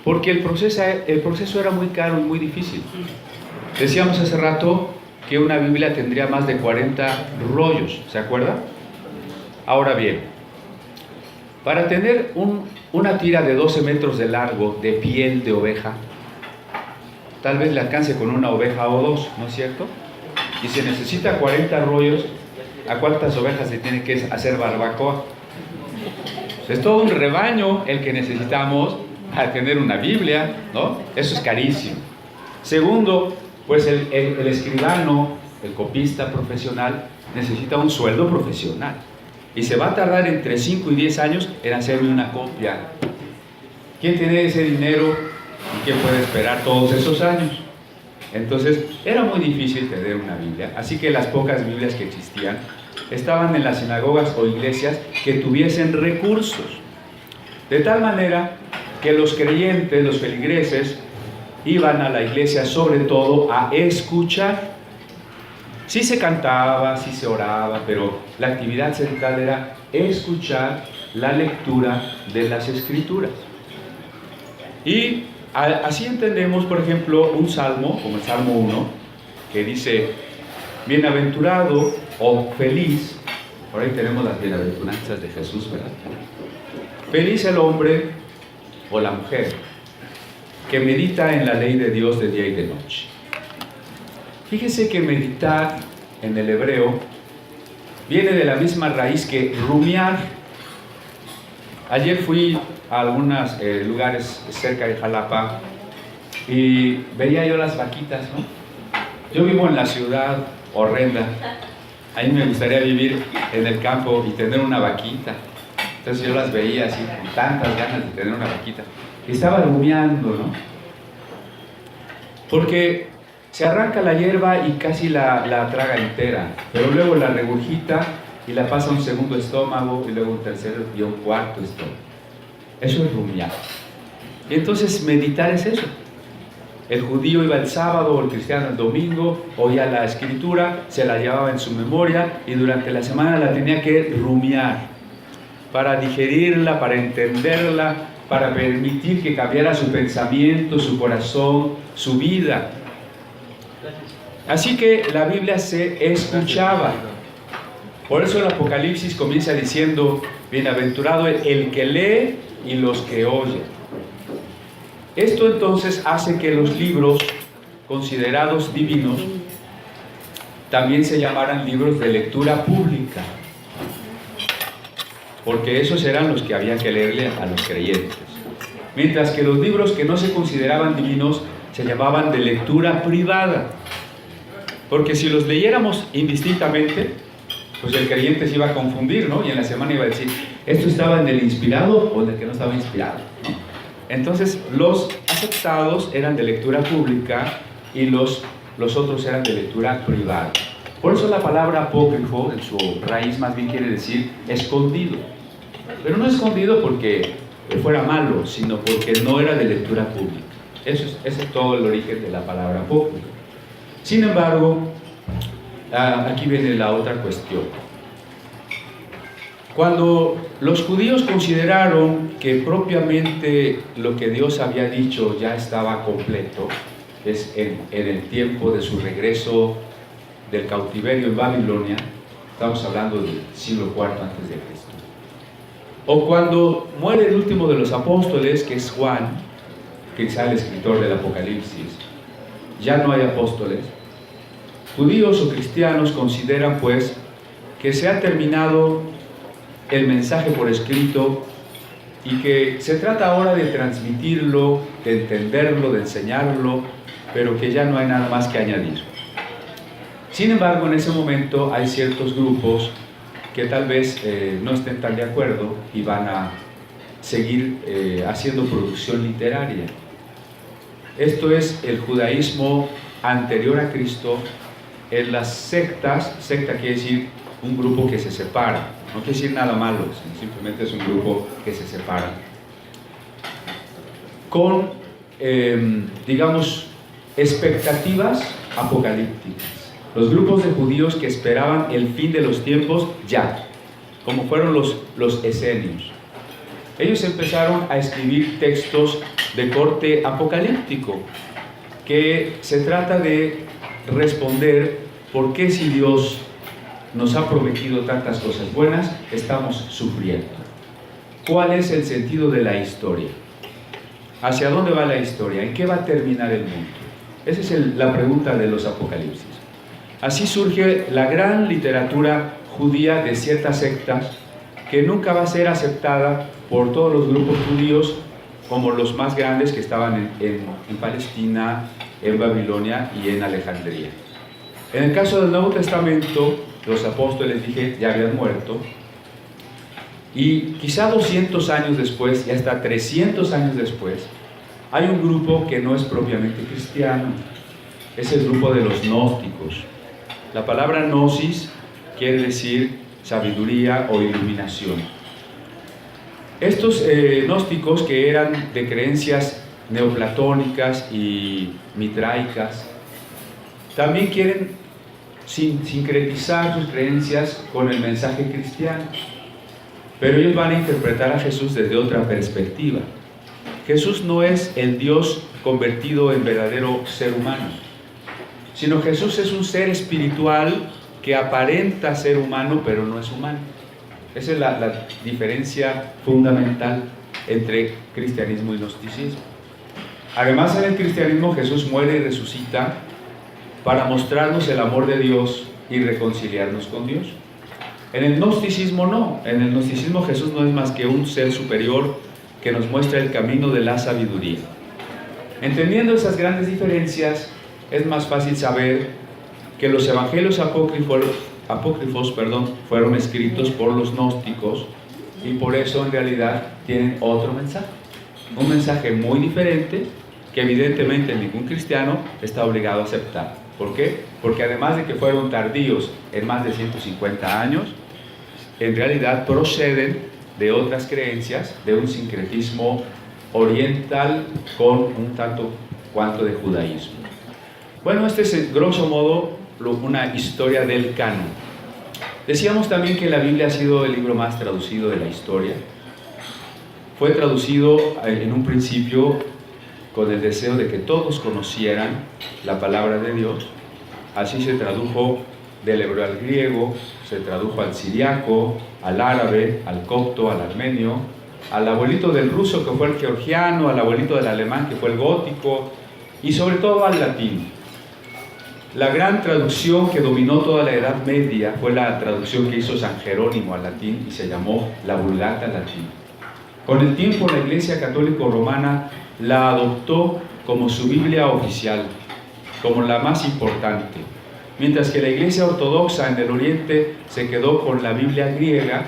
porque el proceso era muy caro y muy difícil. Decíamos hace rato que una Biblia tendría más de 40 rollos, ¿se acuerda? Ahora bien, para tener una tira de 12 metros de largo de piel de oveja, tal vez le alcance con una oveja o dos, ¿no es cierto? Y si necesita 40 rollos, ¿a cuántas ovejas se tiene que hacer barbacoa? Es todo un rebaño el que necesitamos para tener una Biblia, ¿no? Eso es carísimo. Segundo, pues el escribano, el copista profesional, necesita un sueldo profesional. Y se va a tardar entre 5 y 10 años en hacerme una copia. ¿Quién tiene ese dinero y quién puede esperar todos esos años? Entonces, era muy difícil tener una Biblia. Así que las pocas Biblias que existían estaban en las sinagogas o iglesias que tuviesen recursos. De tal manera que los creyentes, los feligreses, iban a la iglesia sobre todo a escuchar. Sí se cantaba, sí se oraba, pero la actividad central era escuchar la lectura de las Escrituras. Y así entendemos, por ejemplo, un salmo, como el Salmo 1, que dice, bienaventurado o feliz, por ahí tenemos las bienaventuranzas de Jesús, ¿verdad? Feliz el hombre o la mujer que medita en la ley de Dios de día y de noche. Fíjese que meditar en el hebreo viene de la misma raíz que rumiar. Ayer fui a algunos lugares cerca de Jalapa y veía yo las vaquitas, ¿no? Yo vivo en la ciudad horrenda. A mí me gustaría vivir en el campo y tener una vaquita. Entonces yo las veía así con tantas ganas de tener una vaquita. Y estaba rumiando, ¿no? Porque se arranca la hierba y casi la traga entera, pero luego la regurgita y la pasa a un segundo estómago y luego un tercero y un cuarto estómago. Eso es rumiar. Y entonces meditar es eso. El judío iba el sábado o el cristiano el domingo, oía la escritura, se la llevaba en su memoria y durante la semana la tenía que rumiar para digerirla, para entenderla, para permitir que cambiara su pensamiento, su corazón, su vida. Así que la Biblia se escuchaba. Por eso el Apocalipsis comienza diciendo, bienaventurado el que lee y los que oyen. Esto entonces hace que los libros considerados divinos también se llamaran libros de lectura pública, porque esos eran los que había que leerle a los creyentes. Mientras que los libros que no se consideraban divinos se llamaban de lectura privada, porque si los leyéramos indistintamente, pues el creyente se iba a confundir, ¿no? Y en la semana iba a decir, ¿esto estaba en el inspirado o en el que no estaba inspirado?, ¿no? Entonces, los aceptados eran de lectura pública y los otros eran de lectura privada. Por eso la palabra apócrifo, en su raíz más bien quiere decir escondido. Pero no escondido porque fuera malo, sino porque no era de lectura pública. Ese es todo el origen de la palabra apócrifo. Sin embargo, aquí viene la otra cuestión. Cuando los judíos consideraron que propiamente lo que Dios había dicho ya estaba completo, es en el tiempo de su regreso del cautiverio en Babilonia, estamos hablando del siglo IV a.C., o cuando muere el último de los apóstoles, que es Juan, quizá el escritor del Apocalipsis, ya no hay apóstoles, judíos o cristianos consideran pues que se ha terminado el mensaje por escrito y que se trata ahora de transmitirlo, de entenderlo, de enseñarlo, pero que ya no hay nada más que añadir. Sin embargo, en ese momento hay ciertos grupos que tal vez no estén tan de acuerdo y van a seguir haciendo producción literaria. Esto es el judaísmo anterior a Cristo. En las sectas, secta quiere decir un grupo que se separa, no quiere decir nada malo, simplemente es un grupo que se separa, con, digamos, expectativas apocalípticas. Los grupos de judíos que esperaban el fin de los tiempos ya, como fueron los esenios. Ellos empezaron a escribir textos de corte apocalíptico, que se trata de responder por qué si Dios nos ha prometido tantas cosas buenas, estamos sufriendo. ¿Cuál es el sentido de la historia? ¿Hacia dónde va la historia? ¿En qué va a terminar el mundo? Esa es la pregunta de los apocalipsis. Así surge la gran literatura judía de ciertas sectas que nunca va a ser aceptada por todos los grupos judíos como los más grandes que estaban en Palestina, en Babilonia y en Alejandría. En el caso del Nuevo Testamento, los apóstoles, dije, ya habían muerto, y quizá 200 años después, y hasta 300 años después, hay un grupo que no es propiamente cristiano, es el grupo de los gnósticos. La palabra gnosis quiere decir sabiduría o iluminación. Estos gnósticos, que eran de creencias neoplatónicas y mitraicas, también quieren sincretizar sus creencias con el mensaje cristiano, pero ellos van a interpretar a Jesús desde otra perspectiva. Jesús no es el Dios convertido en verdadero ser humano, sino Jesús es un ser espiritual que aparenta ser humano, pero no es humano. Esa es la diferencia fundamental entre cristianismo y gnosticismo. Además, en el cristianismo Jesús muere y resucita para mostrarnos el amor de Dios y reconciliarnos con Dios. En el gnosticismo no. En el gnosticismo Jesús no es más que un ser superior que nos muestra el camino de la sabiduría. Entendiendo esas grandes diferencias, es más fácil saber que los evangelios apócrifos fueron escritos por los gnósticos y por eso en realidad tienen otro mensaje. Un mensaje muy diferente que evidentemente ningún cristiano está obligado a aceptar. ¿Por qué? Porque además de que fueron tardíos en más de 150 años, en realidad proceden de otras creencias, de un sincretismo oriental con un tanto cuanto de judaísmo. Bueno, este es, grosso modo, una historia del canon. Decíamos también que la Biblia ha sido el libro más traducido de la historia. Fue traducido en un principio con el deseo de que todos conocieran la palabra de Dios. Así se tradujo del hebreo al griego, se tradujo al siriaco, al árabe, al copto, al armenio, al abuelito del ruso que fue el georgiano, al abuelito del alemán que fue el gótico y sobre todo al latín. La gran traducción que dominó toda la Edad Media fue la traducción que hizo San Jerónimo al latín y se llamó la Vulgata Latina. Con el tiempo la Iglesia Católica Romana la adoptó como su Biblia oficial, como la más importante, mientras que la Iglesia Ortodoxa en el Oriente se quedó con la Biblia griega,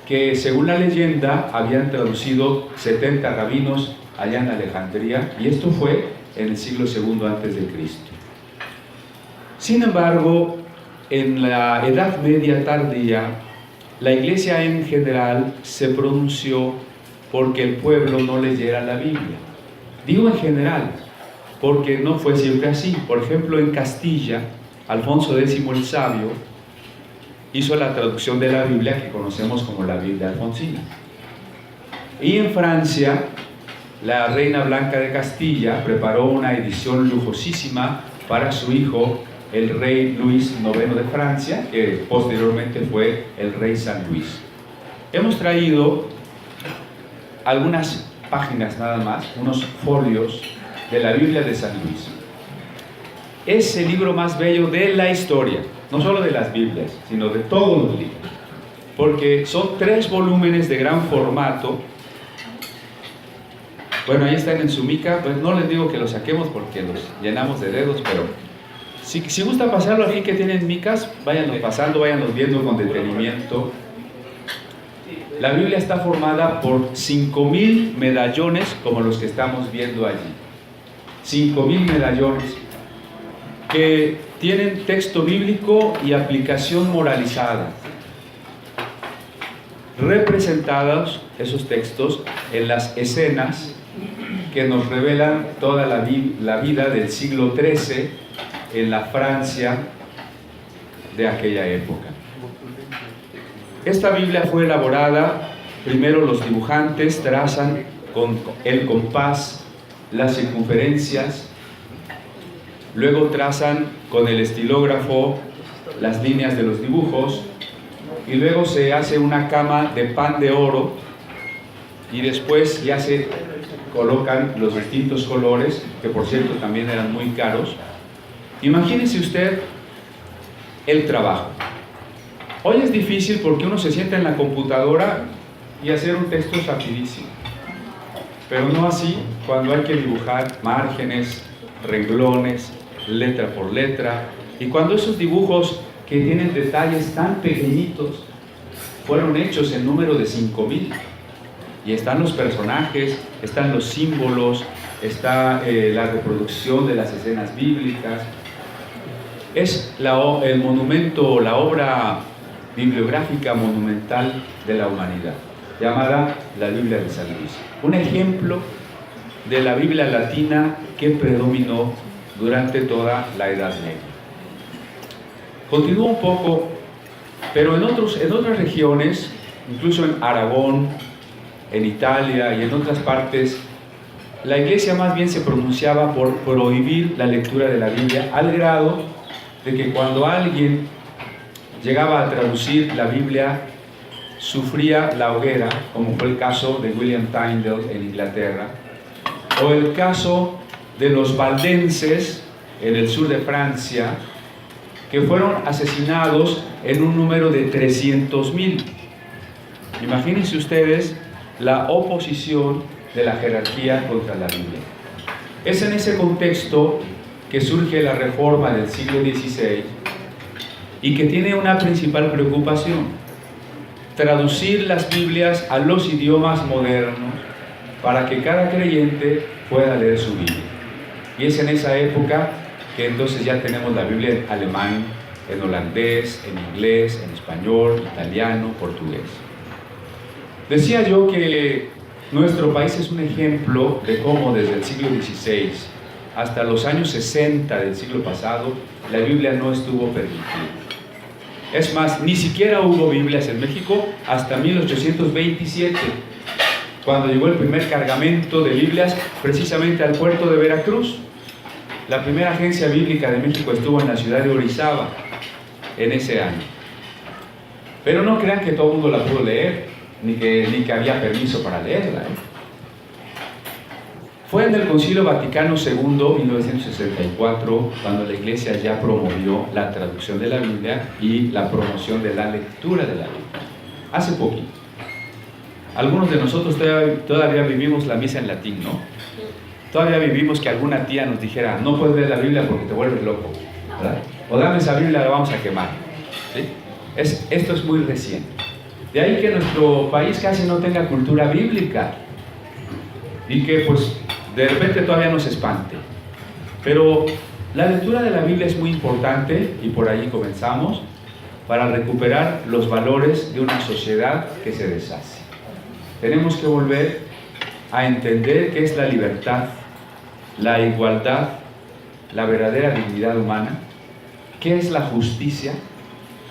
que según la leyenda habían traducido 70 rabinos allá en Alejandría, y esto fue en el siglo II a.C. Sin embargo, en la Edad Media tardía, la Iglesia en general se pronunció porque el pueblo no leyera la Biblia. Digo en general, porque no fue siempre así. Por ejemplo, en Castilla, Alfonso X el Sabio hizo la traducción de la Biblia que conocemos como la Biblia alfonsina. Y en Francia, la reina Blanca de Castilla preparó una edición lujosísima para su hijo, el rey Luis IX de Francia, que posteriormente fue el rey San Luis. Hemos traído algunas páginas nada más, unos folios de la Biblia de San Luis. Es el libro más bello de la historia, no solo de las Biblias, sino de todos los libros. porque son 3 volúmenes de gran formato. Bueno, ahí están en su mica, pues no les digo que los saquemos porque los llenamos de dedos, pero si gusta pasarlo aquí que tienen micas, váyanlos pasando, váyanlos viendo con detenimiento. La Biblia está formada por 5,000 medallones como los que estamos viendo allí. 5,000 medallones que tienen texto bíblico y aplicación moralizada, representados esos textos en las escenas que nos revelan toda la vida del siglo XIII en la Francia de aquella época. Esta Biblia fue elaborada, primero los dibujantes trazan con el compás las circunferencias, luego trazan con el estilógrafo las líneas de los dibujos, y luego se hace una cama de pan de oro, y después ya se colocan los distintos colores, que por cierto también eran muy caros. Imagínese usted el trabajo. Hoy es difícil porque uno se sienta en la computadora y hacer un texto es rapidísimo, pero no así cuando hay que dibujar márgenes, renglones, letra por letra, y cuando esos dibujos que tienen detalles tan pequeñitos fueron hechos en número de 5,000, y están los personajes, están los símbolos, está la reproducción de las escenas bíblicas. Es el monumento, la obra bibliográfica monumental de la humanidad, llamada la Biblia de San Luis. Un ejemplo de la Biblia latina que predominó durante toda la Edad Media. Continúa un poco, pero en otras regiones, incluso en Aragón, en Italia y en otras partes, la Iglesia más bien se pronunciaba por prohibir la lectura de la Biblia, al grado de que cuando alguien llegaba a traducir la Biblia, sufría la hoguera, como fue el caso de William Tyndale en Inglaterra, o el caso de los valdenses en el sur de Francia, que fueron asesinados en un número de 300,000. Imagínense ustedes la oposición de la jerarquía contra la Biblia. Es en ese contexto que surge la Reforma del siglo XVI y que tiene una principal preocupación: traducir las Biblias a los idiomas modernos para que cada creyente pueda leer su Biblia. Y es en esa época que entonces ya tenemos la Biblia en alemán, en holandés, en inglés, en español, italiano, portugués. Decía yo que nuestro país es un ejemplo de cómo desde el siglo XVI hasta los años 60 del siglo pasado la Biblia no estuvo permitida. Es más, ni siquiera hubo Biblias en México hasta 1827, cuando llegó el primer cargamento de Biblias precisamente al puerto de Veracruz. La primera agencia bíblica de México estuvo en la ciudad de Orizaba en ese año. Pero no crean que todo el mundo la pudo leer, ni que había permiso para leerla. Fue en el Concilio Vaticano II, 1964, cuando la Iglesia ya promovió la traducción de la Biblia y la promoción de la lectura de la Biblia. Hace poquito. Algunos de nosotros todavía vivimos la misa en latín, ¿no? Todavía vivimos que alguna tía nos dijera: no puedes leer la Biblia porque te vuelves loco, ¿verdad? O dame esa Biblia, la vamos a quemar, ¿sí? Esto es muy reciente. De ahí que nuestro país casi no tenga cultura bíblica y que pues de repente todavía nos espante. Pero la lectura de la Biblia es muy importante, y por ahí comenzamos, para recuperar los valores de una sociedad que se deshace. Tenemos que volver a entender qué es la libertad, la igualdad, la verdadera dignidad humana, qué es la justicia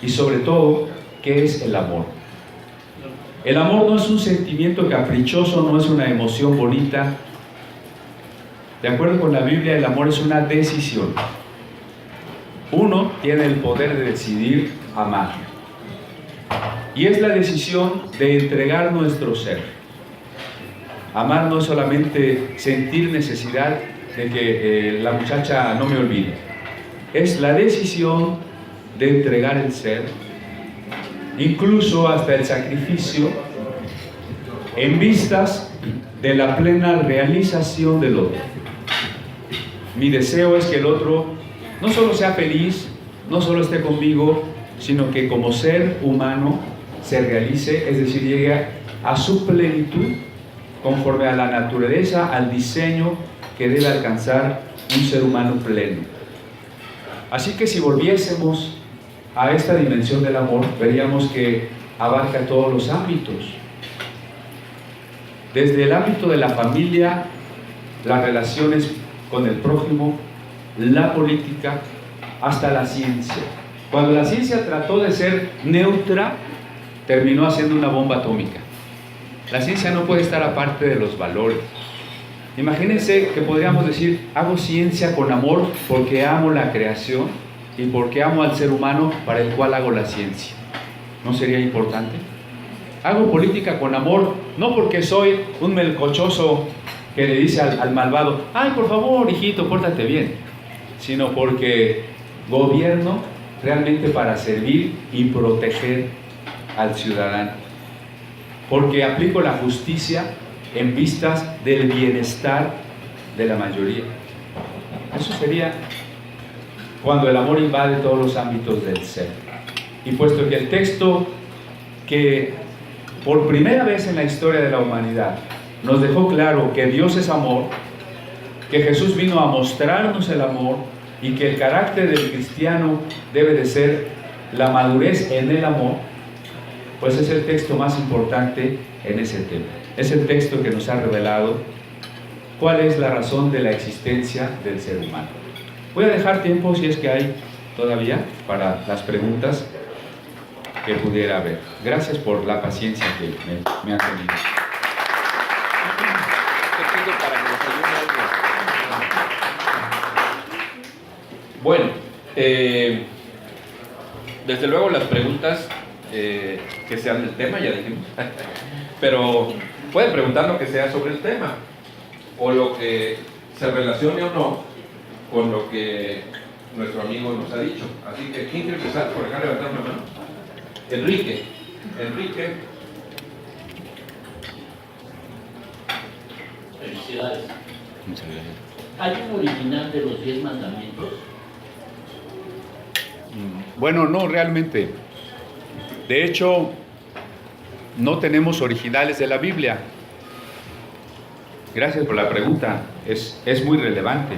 y sobre todo qué es el amor. El amor no es un sentimiento caprichoso, no es una emoción bonita. De acuerdo con la Biblia, el amor es una decisión. Uno tiene el poder de decidir amar. Y es la decisión de entregar nuestro ser. Amar no es solamente sentir necesidad de que la muchacha no me olvide. Es la decisión de entregar el ser incluso hasta el sacrificio, en vistas de la plena realización del otro. Mi deseo es que el otro no solo sea feliz, no solo esté conmigo, sino que como ser humano se realice, es decir, llegue a su plenitud conforme a la naturaleza, al diseño que debe alcanzar un ser humano pleno. Así que si volviésemos a esta dimensión del amor, veríamos que abarca todos los ámbitos. Desde el ámbito de la familia, las relaciones con el prójimo, la política, hasta la ciencia. Cuando la ciencia trató de ser neutra, terminó haciendo una bomba atómica. La ciencia no puede estar aparte de los valores. Imagínense que podríamos decir, hago ciencia con amor porque amo la creación y porque amo al ser humano para el cual hago la ciencia. ¿No sería importante? Hago política con amor, no porque soy un melcochoso que le dice al malvado, ay, por favor, hijito, pórtate bien, sino porque gobierno realmente para servir y proteger al ciudadano. Porque aplico la justicia en vistas del bienestar de la mayoría. Eso sería cuando el amor invade todos los ámbitos del ser. Y puesto que el texto que por primera vez en la historia de la humanidad nos dejó claro que Dios es amor, que Jesús vino a mostrarnos el amor y que el carácter del cristiano debe de ser la madurez en el amor, pues es el texto más importante en ese tema. Es el texto que nos ha revelado cuál es la razón de la existencia del ser humano. Voy a dejar tiempo, si es que hay todavía, para las preguntas que pudiera haber. Gracias por la paciencia que me han tenido. Bueno, desde luego las preguntas que sean del tema, ya dijimos, pero pueden preguntar lo que sea sobre el tema, o lo que se relacione o no con lo que nuestro amigo nos ha dicho. Así que, ¿quién quiere empezar? Por acá, levantar una mano. Enrique. Felicidades. Muchas gracias. ¿Hay un original de los 10 mandamientos? Bueno, no, realmente. De hecho, no tenemos originales de la Biblia. Gracias por la pregunta, es muy relevante.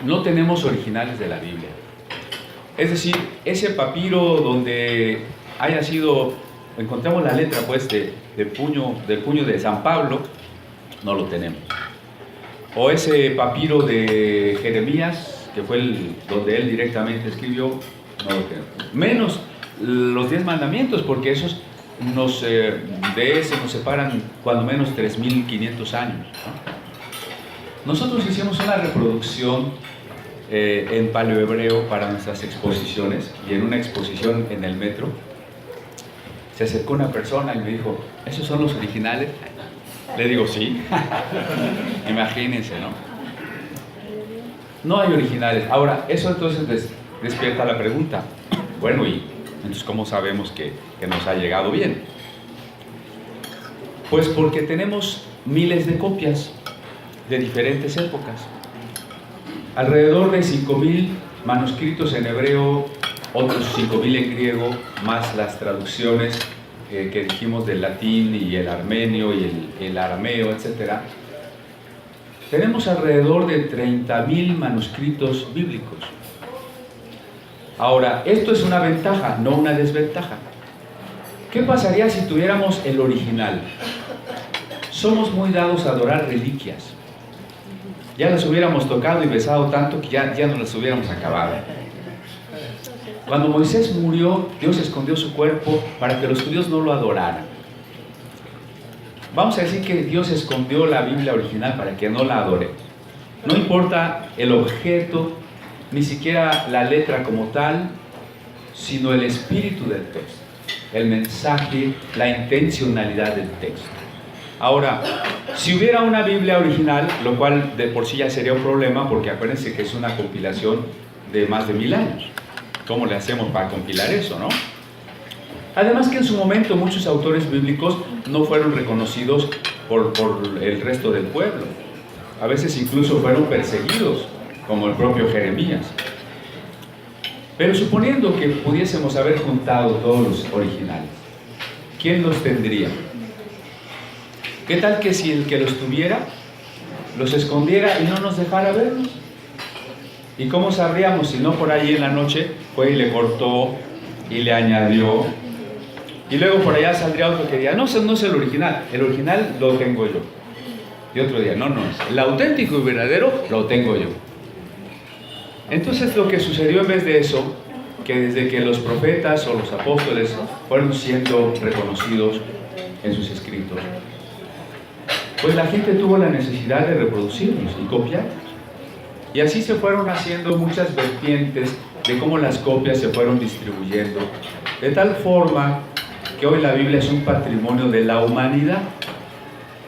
No tenemos originales de la Biblia. Es decir, ese papiro donde haya sido, encontramos la letra pues del puño de San Pablo, no lo tenemos. O ese papiro de Jeremías, que fue donde él directamente escribió, no lo tenemos. Menos los 10 mandamientos, porque esos de ese nos separan cuando menos 3.500 años, ¿no? Nosotros hicimos una reproducción en paleohebreo para nuestras exposiciones, y en una exposición en el metro se acercó una persona y me dijo, ¿esos son los originales? Le digo, sí. Imagínense, ¿no? No hay originales. Ahora, eso entonces despierta la pregunta, bueno, y entonces, ¿cómo sabemos que nos ha llegado bien? Pues porque tenemos miles de copias de diferentes épocas. Alrededor de 5.000 manuscritos en hebreo, otros 5.000 en griego, más las traducciones que dijimos del latín y el armenio y el arameo, etc. Tenemos alrededor de 30.000 manuscritos bíblicos. Ahora, esto es una ventaja, no una desventaja. ¿Qué pasaría si tuviéramos el original? Somos muy dados a adorar reliquias. Ya las hubiéramos tocado y besado tanto que ya no las hubiéramos acabado. Cuando Moisés murió, Dios escondió su cuerpo para que los judíos no lo adoraran. Vamos a decir que Dios escondió la Biblia original para que no la adoren. No importa el objeto, ni siquiera la letra como tal, sino el espíritu del texto, el mensaje, la intencionalidad del texto. Ahora, si hubiera una Biblia original, lo cual de por sí ya sería un problema, porque acuérdense que es una compilación de más de 1000 años. ¿Cómo le hacemos para compilar eso, no? Además que en su momento muchos autores bíblicos no fueron reconocidos por el resto del pueblo. A veces incluso fueron perseguidos, como el propio Jeremías. Pero suponiendo que pudiésemos haber juntado todos los originales, ¿quién los tendría? ¿Qué tal que si el que los tuviera, los escondiera y no nos dejara verlos? ¿Y cómo sabríamos si no por ahí en la noche fue y le cortó y le añadió? Y luego por allá saldría otro que diría, no, no es el original lo tengo yo. Y otro día, no, el auténtico y verdadero lo tengo yo. Entonces lo que sucedió en vez de eso, que desde que los profetas o los apóstoles fueron siendo reconocidos en sus escritos, pues la gente tuvo la necesidad de reproducirlos y copiarlos. Y así se fueron haciendo muchas vertientes de cómo las copias se fueron distribuyendo, de tal forma que hoy la Biblia es un patrimonio de la humanidad,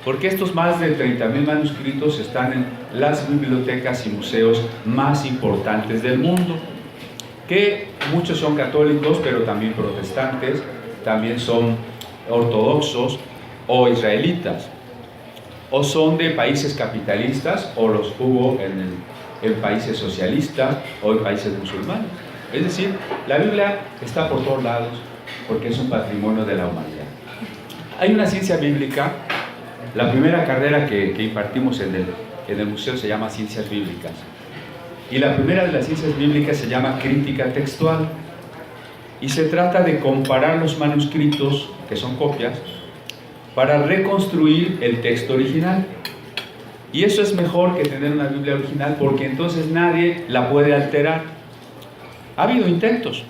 porque estos más de 30,000 manuscritos están en las bibliotecas y museos más importantes del mundo, que muchos son católicos, pero también protestantes, también son ortodoxos o israelitas, o son de países capitalistas, o los hubo en países socialistas o en países musulmanes. Es decir, la Biblia está por todos lados porque es un patrimonio de la humanidad. Hay una ciencia bíblica, la primera carrera que impartimos en el museo se llama Ciencias Bíblicas, y la primera de las ciencias bíblicas se llama Crítica Textual, y se trata de comparar los manuscritos, que son copias, para reconstruir el texto original. Y eso es mejor que tener una Biblia original, porque entonces nadie la puede alterar. Ha habido intentos,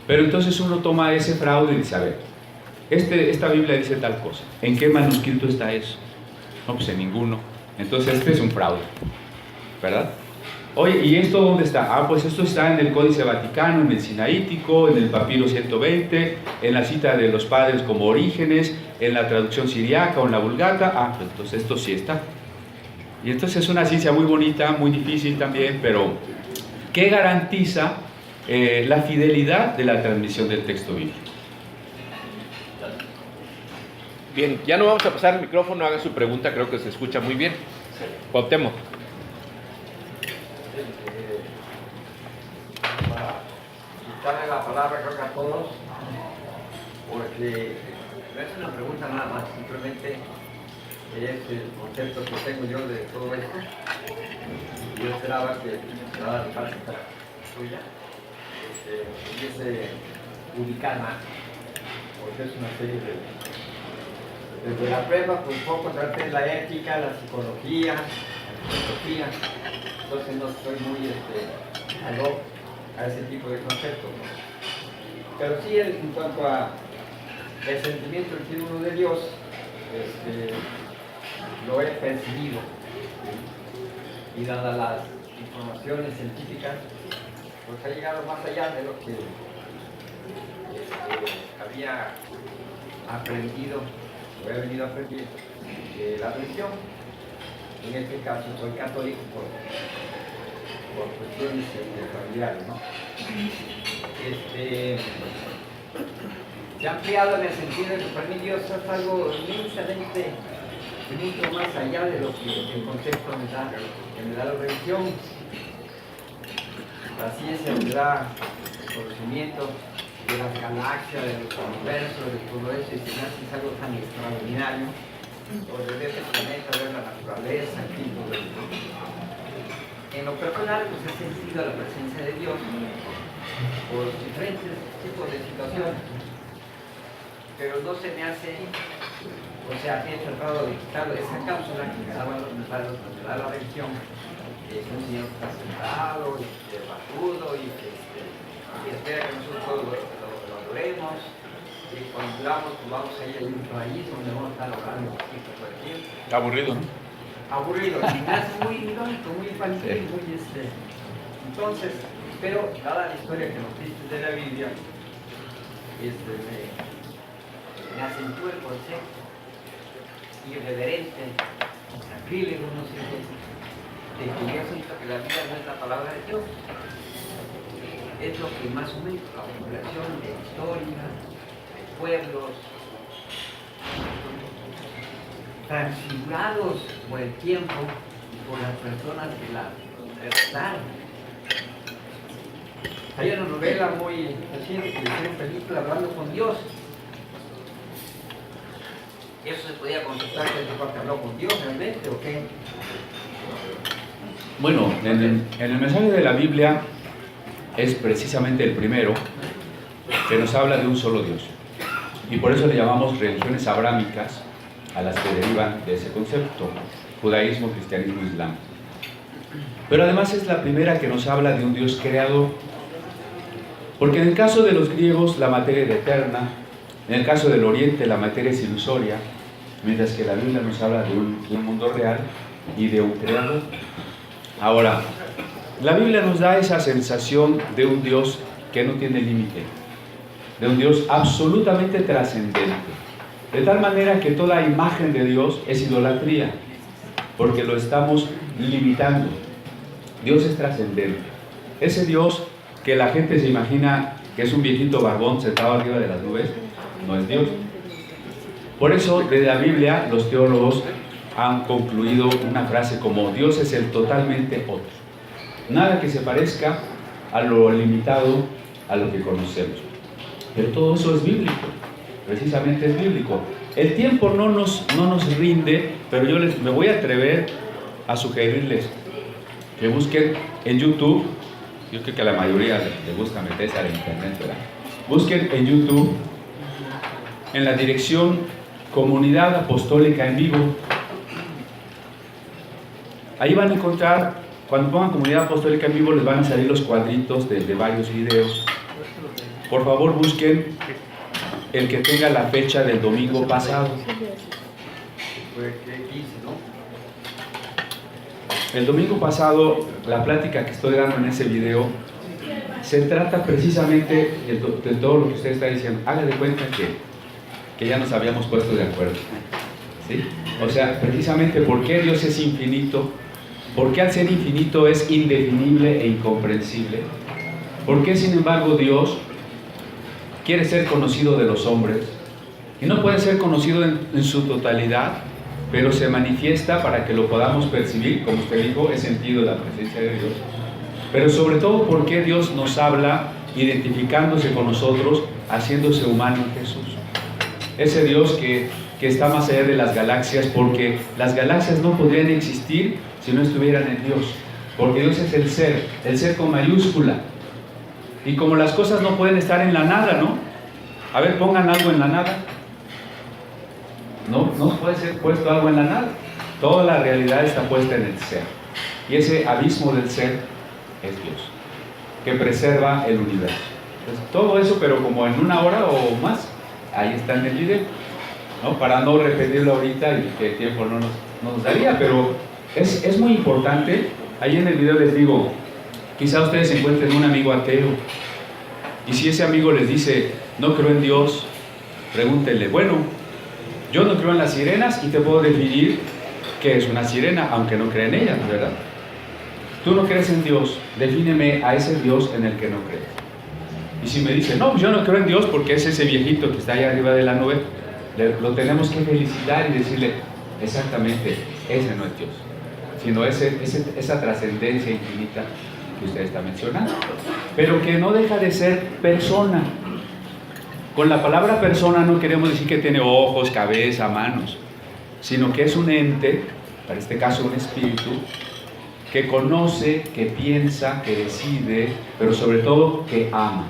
pero entonces uno toma ese fraude y dice, a ver, esta Biblia dice tal cosa, ¿en qué manuscrito está eso? No, pues en ninguno. Entonces este es un fraude, ¿verdad? Oye, ¿y esto dónde está? Ah, pues esto está en el Códice Vaticano, en el Sinaítico, en el Papiro 120, en la cita de los padres como Orígenes, en la traducción siriaca o en la Vulgata. Ah, pues entonces esto sí está. Y entonces es una ciencia muy bonita, muy difícil también, pero que garantiza la fidelidad de la transmisión del texto bíblico. Bien, ya no vamos a pasar el micrófono, haga su pregunta, creo que se escucha muy bien. Cuauhtémoc. Para quitarle la palabra, creo que a todos, porque no es una pregunta nada más, simplemente es el concepto que tengo yo de todo esto. Yo esperaba que la práctica suya pudiese ubicar más, porque es una serie de... Desde la prueba, pues poco traté la ética, la psicología, la filosofía, entonces no estoy muy algo a ese tipo de conceptos, ¿no? Pero sí en cuanto a el sentimiento que tiene uno de Dios, lo he percibido, y dadas las informaciones científicas, pues ha llegado más allá de lo que había aprendido, o he venido aprendiendo de la religión. En este caso soy católico por cuestiones familiares, ¿no? Se ha ampliado en el sentido de que para mí Dios es algo inmensamente, mucho más allá de lo que el concepto que me da la religión. La ciencia me da conocimiento de las galaxias, de los universos, de todo eso, y se me hace algo tan extraordinario. O de ver el planeta, ver la naturaleza, el tipo de... En lo personal, pues he sentido la presencia de Dios por diferentes tipos de situaciones, pero no se me hace, o sea, he tratado de quitar esa cápsula que me da la religión, que es un señor que está sentado, y bajudo, y espera que nosotros todos lo adoremos. Y cuando entramos, pues vamos a ir a un país donde vamos a estar orando un poquito por el tiempo. Aburrido, ¿no? Aburrido, y me hace muy irónico, muy infantil, muy Entonces, pero dada la historia que nos diste de la Biblia, me acentúa el concepto irreverente, sacrílego, no sé qué, de que yo siento que la Biblia no es la palabra de Dios. Es lo que más o menos la populación de historia, pueblos transfigurados por el tiempo y por las personas que la trataron. Hay una novela muy reciente que hicieron película, Hablando con Dios. ¿Eso se podía contestar que el Señor habló con Dios realmente o qué? Bueno, en el mensaje de la Biblia es precisamente el primero que nos habla de un solo Dios. Y por eso le llamamos religiones abrámicas a las que derivan de ese concepto: judaísmo, cristianismo, islam. Pero además es la primera que nos habla de un Dios creador. Porque en el caso de los griegos la materia era eterna, en el caso del Oriente la materia es ilusoria, mientras que la Biblia nos habla de un mundo real y de un creador. Ahora, la Biblia nos da esa sensación de un Dios que no tiene límite, de un Dios absolutamente trascendente, de tal manera que toda imagen de Dios es idolatría, porque lo estamos limitando. Dios es trascendente. Ese Dios que la gente se imagina que es un viejito barbón sentado arriba de las nubes, no es Dios. Por eso, desde la Biblia, los teólogos han concluido una frase como: Dios es el totalmente otro. Nada que se parezca a lo limitado, a lo que conocemos. Pero todo eso es bíblico, precisamente es bíblico. El tiempo no nos rinde, pero yo me voy a atrever a sugerirles que busquen en YouTube. Yo creo que a la mayoría les gusta meterse al internet, ¿verdad? Busquen en YouTube, en la dirección Comunidad Apostólica en Vivo. Ahí van a encontrar, cuando pongan Comunidad Apostólica en Vivo, les van a salir los cuadritos de varios videos. Por favor, busquen el que tenga la fecha del domingo pasado. El domingo pasado, la plática que estoy dando en ese video se trata precisamente de todo lo que usted está diciendo. Haga de cuenta que ya nos habíamos puesto de acuerdo, ¿sí? O sea, precisamente por qué Dios es infinito, por qué al ser infinito es indefinible e incomprensible, por qué sin embargo Dios quiere ser conocido de los hombres y no puede ser conocido en su totalidad, pero se manifiesta para que lo podamos percibir, como usted dijo, es sentido la presencia de Dios. Pero sobre todo, ¿por qué Dios nos habla identificándose con nosotros, haciéndose humano en Jesús? Ese Dios que está más allá de las galaxias, porque las galaxias no podrían existir si no estuvieran en Dios, porque Dios es el ser con mayúscula. Y como las cosas no pueden estar en la nada, ¿no? A ver, pongan algo en la nada. No puede ser puesto algo en la nada. Toda la realidad está puesta en el ser. Y ese abismo del ser es Dios, que preserva el universo. Entonces, todo eso, pero como en una hora o más, ahí está en el video, ¿no? Para no repetirlo ahorita y que el tiempo no nos daría, pero es muy importante. Ahí en el video les digo, quizá ustedes encuentren un amigo ateo, y si ese amigo les dice, no creo en Dios, pregúntenle, bueno, yo no creo en las sirenas y te puedo definir qué es una sirena, aunque no crea en ellas, ¿verdad? Tú no crees en Dios, defíneme a ese Dios en el que no crees. Y si me dice, no, yo no creo en Dios porque es ese viejito que está ahí arriba de la nube, lo tenemos que felicitar y decirle, exactamente, ese no es Dios, sino esa trascendencia infinita que usted está mencionando, pero que no deja de ser persona. Con la palabra persona no queremos decir que tiene ojos, cabeza, manos, sino que es un ente, para este caso un espíritu, que conoce, que piensa, que decide, pero sobre todo que ama.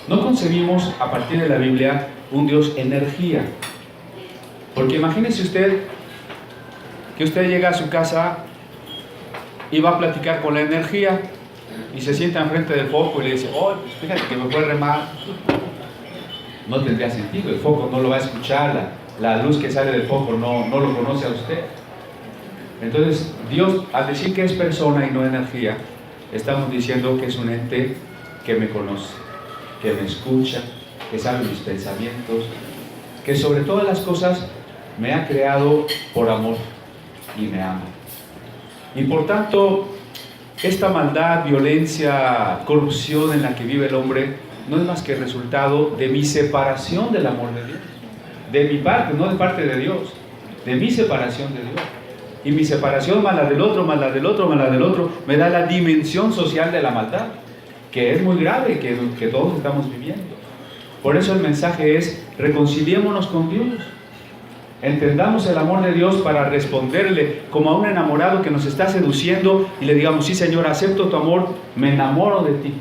No concebimos a partir de la Biblia un Dios energía, porque imagínese usted que usted llega a su casa y va a platicar con la energía y se sienta enfrente del foco y le dice, oh, pues fíjate que me fue re mal. No tendría sentido, el foco no lo va a escuchar, la luz que sale del foco no lo conoce a usted. Entonces, Dios, al decir que es persona y no energía, estamos diciendo que es un ente que me conoce, que me escucha, que sabe mis pensamientos, que sobre todas las cosas me ha creado por amor y me ama. Y por tanto, esta maldad, violencia, corrupción en la que vive el hombre no es más que el resultado de mi separación del amor de Dios. De mi parte, no de parte de Dios, de mi separación de Dios. Y mi separación más la del otro, más la del otro, más la del otro, me da la dimensión social de la maldad, que es muy grave, que todos estamos viviendo. Por eso el mensaje es: reconciliémonos con Dios. Entendamos el amor de Dios para responderle como a un enamorado que nos está seduciendo y le digamos: sí, Señor, acepto tu amor, me enamoro de ti.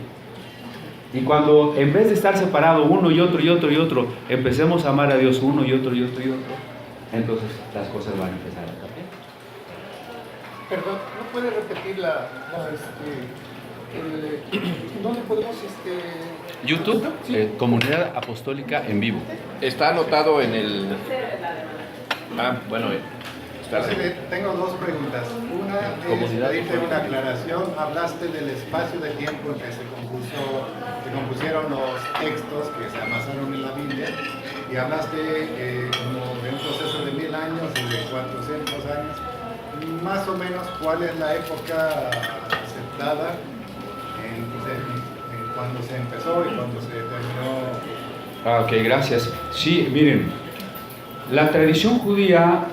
Y cuando en vez de estar separado uno y otro y otro y otro, empecemos a amar a Dios uno y otro y otro y otro, entonces las cosas van a empezar a cambiar. Perdón, ¿no puede repetir dónde podemos YouTube, sí. Comunidad Apostólica en Vivo. Está anotado en el... bueno, tengo dos preguntas. Una es pedirte una aclaración. Hablaste del espacio de tiempo en que se compusieron los textos que se amasaron en la Biblia, y hablaste como de un proceso de 1000 años y de 400 años. Más o menos, ¿cuál es la época aceptada en cuando se empezó y cuando se terminó? Ok, gracias. Sí, miren, la tradición judía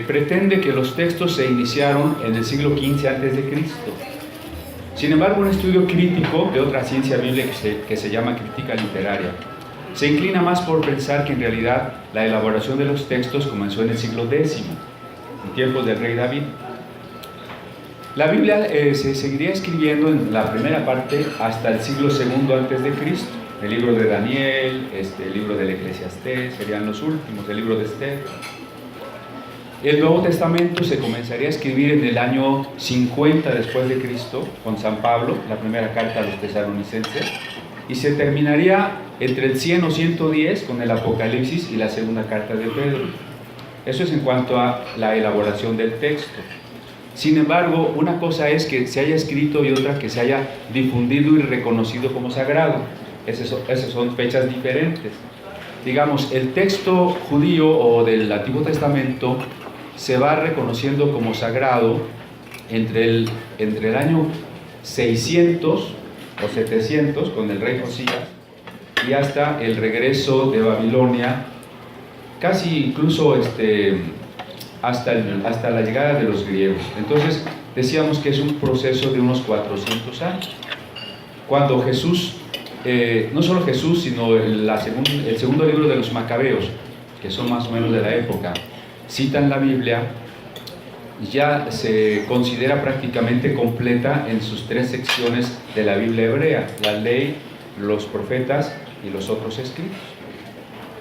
pretende que los textos se iniciaron en el siglo XV a.C. Sin embargo, un estudio crítico de otra ciencia bíblica que se llama crítica literaria se inclina más por pensar que en realidad la elaboración de los textos comenzó en el siglo X, en tiempos del rey David. La Biblia se seguiría escribiendo en la primera parte hasta el siglo II a.C. El libro de Daniel, el libro del Eclesiastés serían los últimos, el libro de Esther. El Nuevo Testamento se comenzaría a escribir en el año 50 después de Cristo, con San Pablo, la primera carta a los tesalonicenses, y se terminaría entre el 100 o 110 con el Apocalipsis y la segunda carta de Pedro. Eso es en cuanto a la elaboración del texto. Sin embargo, una cosa es que se haya escrito y otra que se haya difundido y reconocido como sagrado. Esas son fechas diferentes. Digamos, el texto judío o del Antiguo Testamento se va reconociendo como sagrado entre el año 600 o 700 con el rey Josías y hasta el regreso de Babilonia, casi incluso hasta la llegada de los griegos. Entonces decíamos que es un proceso de unos 400 años. Cuando Jesús, no solo Jesús, sino el segundo libro de los Macabeos, que son más o menos de la época, citan la Biblia, ya se considera prácticamente completa en sus 3 secciones de la Biblia hebrea: la ley, los profetas y los otros escritos.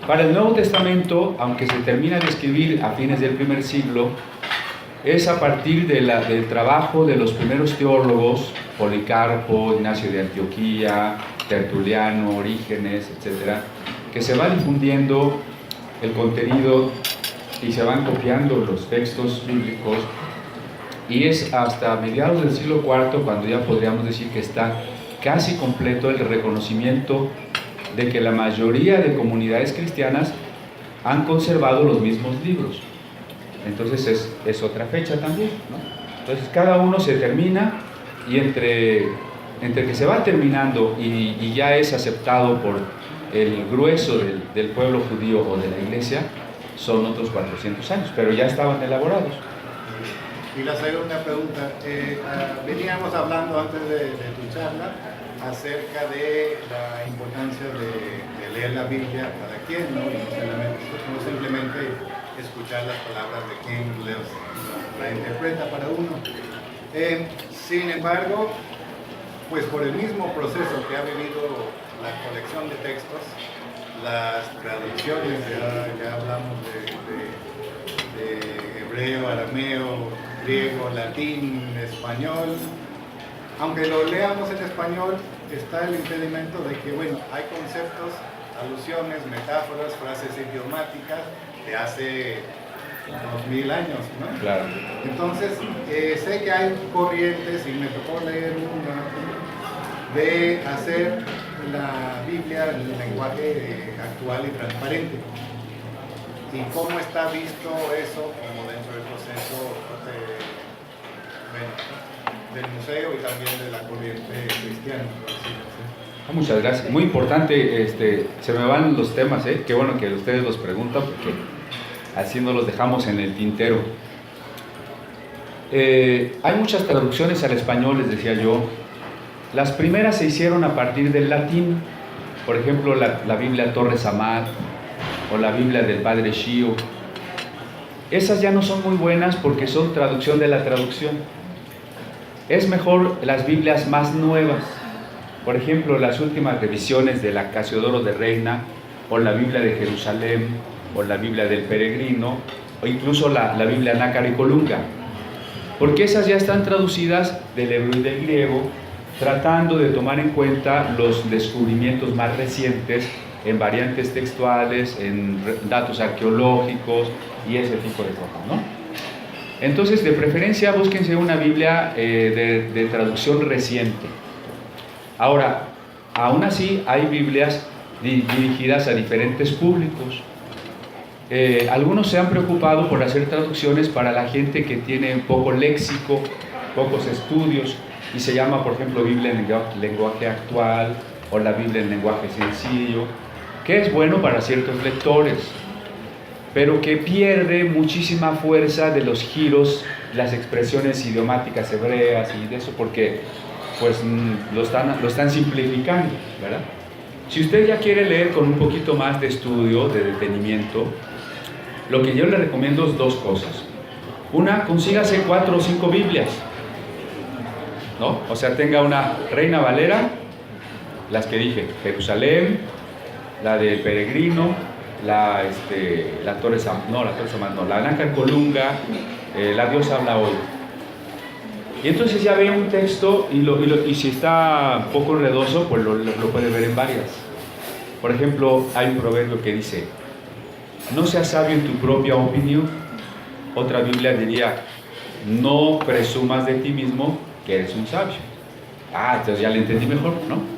Para el Nuevo Testamento, aunque se termina de escribir a fines del primer siglo, es a partir del trabajo de los primeros teólogos, Policarpo, Ignacio de Antioquía, Tertuliano, Orígenes, etc., que se va difundiendo el contenido y se van copiando los textos bíblicos, y es hasta mediados del siglo IV cuando ya podríamos decir que está casi completo el reconocimiento de que la mayoría de comunidades cristianas han conservado los mismos libros. Entonces es otra fecha también, ¿no? Entonces cada uno se termina, y entre que se va terminando y ya es aceptado por el grueso del pueblo judío o de la iglesia, son otros 400 años, pero ya estaban elaborados. Y la segunda pregunta, veníamos hablando antes de tu charla acerca de la importancia de leer la Biblia cada quien, ¿no? Y no simplemente escuchar las palabras de quien la interpreta para uno. Sin embargo, pues por el mismo proceso que ha vivido la colección de textos, las traducciones, ya hablamos de hebreo, arameo, griego, latín, español. Aunque lo leamos en español, está el impedimento de que, bueno, hay conceptos, alusiones, metáforas, frases idiomáticas de hace unos 1000 años, ¿no? Claro. Entonces, sé que hay corrientes, y me tocó leer una, de hacer la Biblia en el lenguaje actual y transparente. ¿Y cómo está visto eso como dentro del proceso del museo y también de la corriente cristiana, por decirlo así? Muchas gracias. Muy importante, se me van los temas, qué bueno que ustedes los preguntan porque así no los dejamos en el tintero. Hay muchas traducciones al español, les decía yo. Las primeras se hicieron a partir del latín, por ejemplo la Biblia Torres Amat o la Biblia del Padre Shio. Esas ya no son muy buenas porque son traducción de la traducción. Es mejor las Biblias más nuevas, por ejemplo las últimas revisiones de la Casiodoro de Reina o la Biblia de Jerusalén o la Biblia del Peregrino o incluso la Biblia Nácar y Colunga, porque esas ya están traducidas del hebreo y del griego, tratando de tomar en cuenta los descubrimientos más recientes en variantes textuales, en datos arqueológicos y ese tipo de cosas, ¿no? Entonces, de preferencia, búsquense una Biblia de traducción reciente. Ahora, aún así, hay Biblias dirigidas a diferentes públicos. Algunos se han preocupado por hacer traducciones para la gente que tiene poco léxico, pocos estudios, y se llama, por ejemplo, Biblia en lenguaje actual o la Biblia en lenguaje sencillo, que es bueno para ciertos lectores, pero que pierde muchísima fuerza de los giros, las expresiones idiomáticas hebreas y de eso, porque pues lo están simplificando, ¿verdad? Si usted ya quiere leer con un poquito más de estudio, de detenimiento, lo que yo le recomiendo es dos cosas. Una, consígase 4 o 5 Biblias, ¿no? O sea, tenga una Reina Valera, las que dije, Jerusalén, la del Peregrino, la Torres Amat, la Nácar Colunga, la Dios habla hoy. Y entonces ya ve un texto y si está poco enredoso, pues lo puede ver en varias. Por ejemplo, hay un proverbio que dice: no seas sabio en tu propia opinión. Otra Biblia diría: no presumas de ti mismo que eres un sabio. Entonces ya le entendí mejor, ¿no?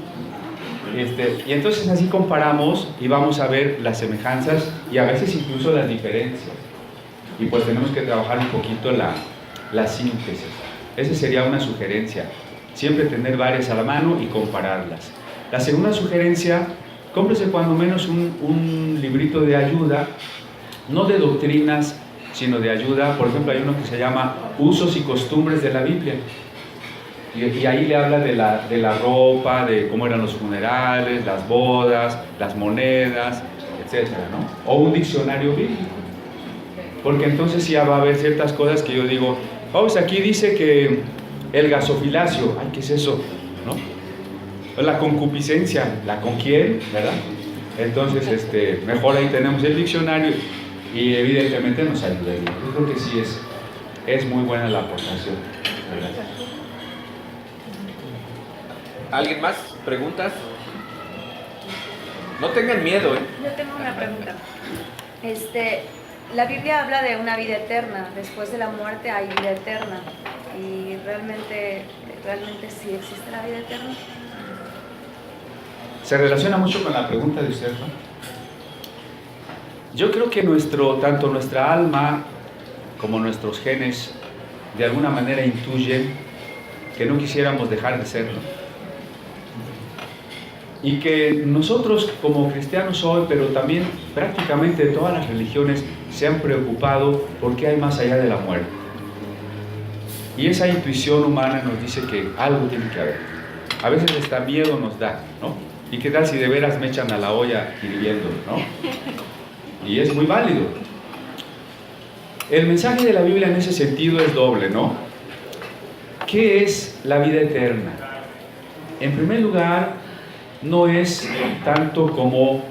Y entonces así comparamos y vamos a ver las semejanzas y a veces incluso las diferencias. Y pues tenemos que trabajar un poquito la síntesis. Esa sería una sugerencia. Siempre tener varias a la mano y compararlas. La segunda sugerencia: cómprese cuando menos un librito de ayuda, no de doctrinas, sino de ayuda. Por ejemplo, hay uno que se llama Usos y Costumbres de la Biblia. Y ahí le habla de la ropa, de cómo eran los funerales, las bodas, las monedas, etcétera, ¿no? O un diccionario bíblico. Porque entonces ya va a haber ciertas cosas que yo digo: pues aquí dice que el gasofilacio, ¿qué es eso? ¿No? La concupiscencia, ¿la con quién? ¿Verdad? Entonces, mejor ahí tenemos el diccionario y evidentemente nos ayudaría. Yo creo que sí es muy buena la aportación, ¿verdad? ¿Alguien más? ¿Preguntas? No tengan miedo, ¿eh? Yo tengo una pregunta. La Biblia habla de una vida eterna. Después de la muerte hay vida eterna. ¿Y realmente sí existe la vida eterna? Se relaciona mucho con la pregunta de usted, ¿no? Yo creo que tanto nuestra alma como nuestros genes de alguna manera intuyen que no quisiéramos dejar de serlo. Y que nosotros como cristianos hoy, pero también prácticamente todas las religiones, se han preocupado por qué hay más allá de la muerte. Y esa intuición humana nos dice que algo tiene que haber. A veces hasta miedo nos da, ¿no? ¿Y qué tal si de veras me echan a la olla hirviendo, ¿no? Y es muy válido. El mensaje de la Biblia en ese sentido es doble, ¿no? ¿Qué es la vida eterna? En primer lugar, no es tanto como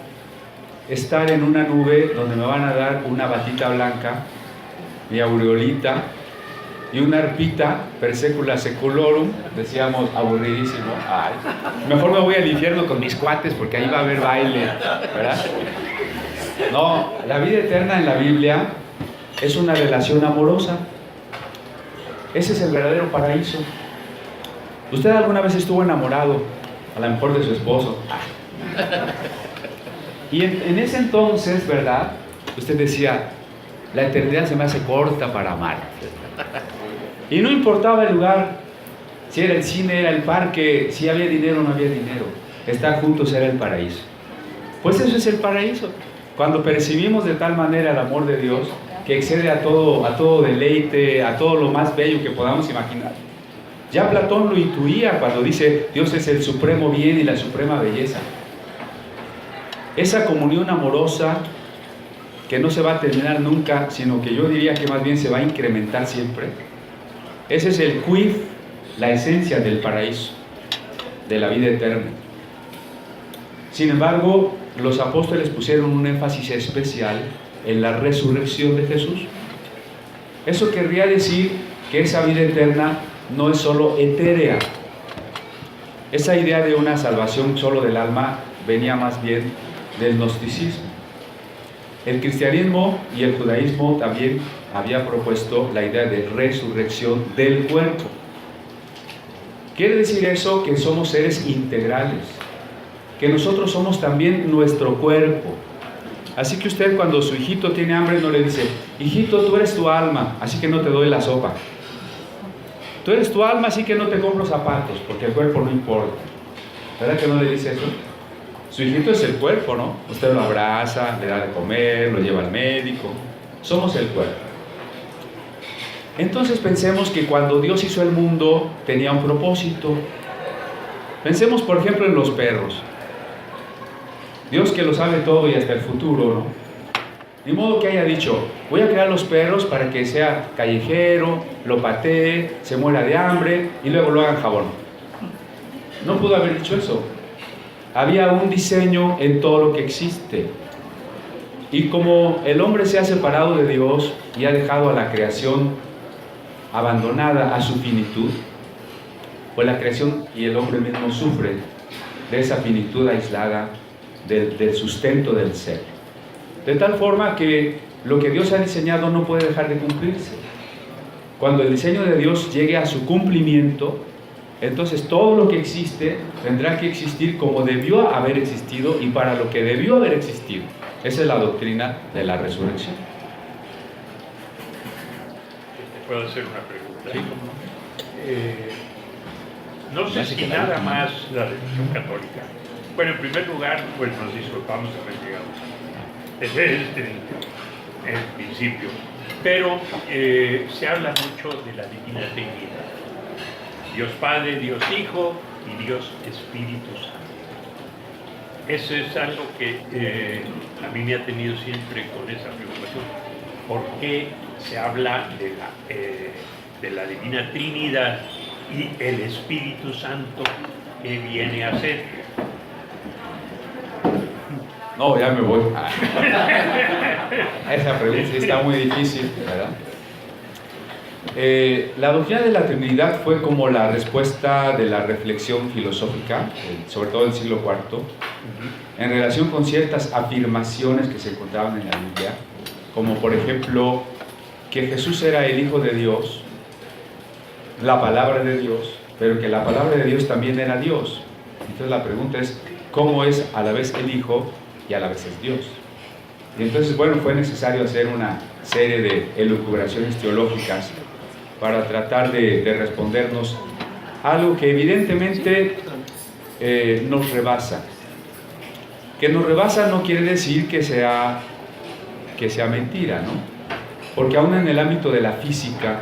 estar en una nube donde me van a dar una batita blanca, mi aureolita y una arpita per secula seculorum, decíamos, aburridísimo. Mejor me voy al infierno con mis cuates porque ahí va a haber baile, ¿verdad? No, la vida eterna en la Biblia es una relación amorosa. Ese es el verdadero paraíso. ¿Usted alguna vez estuvo enamorado? A lo mejor de su esposo. Y en ese entonces, ¿verdad? Usted decía: la eternidad se me hace corta para amar. Y no importaba el lugar, si era el cine, era el parque, si había dinero o no había dinero. estar juntos era el paraíso. Pues eso es el paraíso. Cuando percibimos de tal manera el amor de Dios que excede a todo deleite, a todo lo más bello que podamos imaginar. Ya Platón lo intuía cuando dice Dios es el supremo bien y la suprema belleza. Esa comunión amorosa que no se va a terminar nunca, sino que yo diría que más bien se va a incrementar siempre. Ese es el quid, la esencia del paraíso, de la vida eterna. Sin embargo, los apóstoles pusieron un énfasis especial en la resurrección de Jesús. Eso querría decir que esa vida eterna no es solo etérea. Esa idea de una salvación solo del alma venía más bien del gnosticismo. El cristianismo y el judaísmo también había propuesto la idea de resurrección del cuerpo. Quiere decir eso que somos seres integrales, que nosotros somos también nuestro cuerpo. Así que usted cuando su hijito tiene hambre no le dice, hijito, tú eres tu alma, así que no te doy la sopa. Tú eres tu alma, así que no te compro zapatos, porque el cuerpo no importa. ¿Verdad que no le dice eso? Su hijito es el cuerpo, ¿no? Usted lo abraza, le da de comer, lo lleva al médico. Somos el cuerpo. Entonces pensemos que cuando Dios hizo el mundo tenía un propósito. Pensemos por ejemplo en los perros. Dios que lo sabe todo y hasta el futuro, ¿no? Ni modo que haya dicho, voy a crear los perros para que sea callejero, lo patee, se muera de hambre y luego lo hagan jabón. No pudo haber dicho eso. Había un diseño en todo lo que existe. Y como el hombre se ha separado de Dios y ha dejado a la creación abandonada a su finitud, pues la creación y el hombre mismo sufren de esa finitud aislada del sustento del ser. De tal forma que lo que Dios ha diseñado no puede dejar de cumplirse. Cuando el diseño de Dios llegue a su cumplimiento, entonces todo lo que existe tendrá que existir como debió haber existido y para lo que debió haber existido. Esa es la doctrina de la resurrección. ¿Puedo hacer una pregunta? Sí. No sé si nada más la religión católica. Bueno, en primer lugar, pues nos disculpamos de haber llegado. Ese es el principio. Pero se habla mucho de la Divina Trinidad. Dios Padre, Dios Hijo y Dios Espíritu Santo. Eso es algo que a mí me ha tenido siempre con esa preocupación. ¿Por qué se habla de la Divina Trinidad y el Espíritu Santo que viene a ser? No, ya me voy. Esa pregunta está muy difícil, ¿verdad? La doctrina de la Trinidad fue como la respuesta de la reflexión filosófica, sobre todo del siglo IV, en relación con ciertas afirmaciones que se encontraban en la Biblia, como por ejemplo que Jesús era el Hijo de Dios, la palabra de Dios, pero que la palabra de Dios también era Dios. Entonces la pregunta es, ¿cómo es a la vez el Hijo y a la vez es Dios? Y entonces, bueno, fue necesario hacer una serie de elucubraciones teológicas para tratar de respondernos algo que evidentemente nos rebasa. Que nos rebasa no quiere decir que sea mentira, ¿no? Porque aún en el ámbito de la física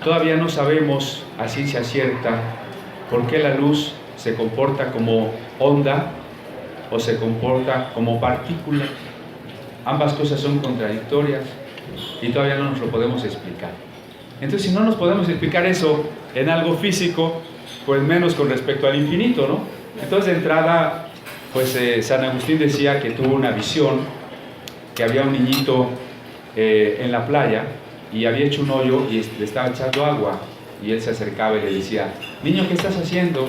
todavía no sabemos a ciencia cierta por qué la luz se comporta como onda o se comporta como partícula. Ambas cosas son contradictorias y todavía no nos lo podemos explicar. Entonces, si no nos podemos explicar eso en algo físico, pues menos con respecto al infinito, ¿no? Entonces, de entrada, pues San Agustín decía que tuvo una visión, que había un niñito en la playa y había hecho un hoyo y le estaba echando agua, y él se acercaba y le decía, niño, ¿qué estás haciendo?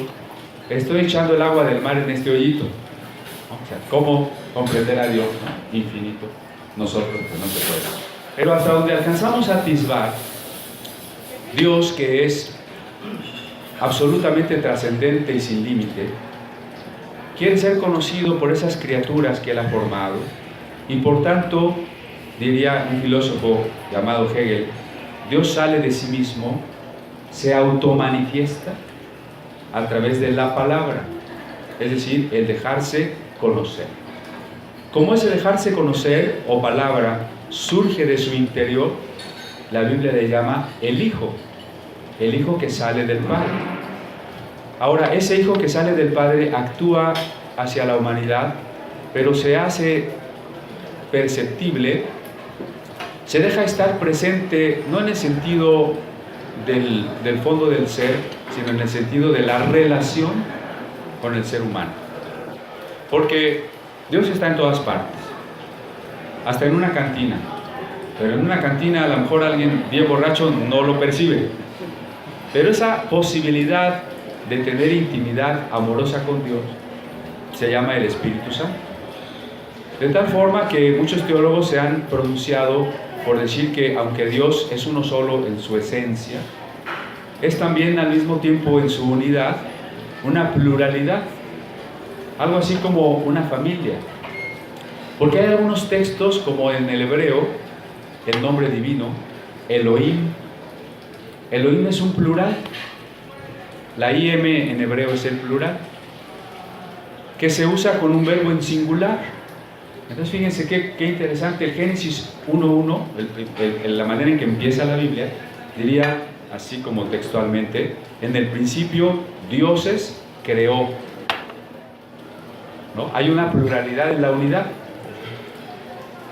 Estoy echando el agua del mar en este hoyito. O sea, ¿cómo comprender a Dios, ¿no? Infinito? Nosotros, pues no se puede. Pero hasta donde alcanzamos a atisbar, Dios, que es absolutamente trascendente y sin límite, quiere ser conocido por esas criaturas que Él ha formado, y por tanto, diría un filósofo llamado Hegel, Dios sale de sí mismo, se automanifiesta a través de la palabra. es decir, el dejarse conocer. Como ese dejarse conocer o palabra surge de su interior, la Biblia le llama el Hijo que sale del Padre. Ahora, ese Hijo que sale del Padre actúa hacia la humanidad, pero se hace perceptible, se deja estar presente, no en el sentido del fondo del ser, sino en el sentido de la relación con el ser humano. Porque Dios está en todas partes, hasta en una cantina. Pero en una cantina a lo mejor alguien bien borracho no lo percibe. Pero esa posibilidad de tener intimidad amorosa con Dios se llama el Espíritu Santo. De tal forma que muchos teólogos se han pronunciado por decir que aunque Dios es uno solo en su esencia, es también al mismo tiempo en su unidad una pluralidad, algo así como una familia. Porque hay algunos textos, como en el hebreo, el nombre divino, Elohim. Elohim es un plural. La IM en hebreo es el plural, que se usa con un verbo en singular. Entonces fíjense qué interesante. El Génesis 1.1, la manera en que empieza la Biblia, diría así como textualmente: en el principio dioses creó. ¿No? Hay una pluralidad en la unidad.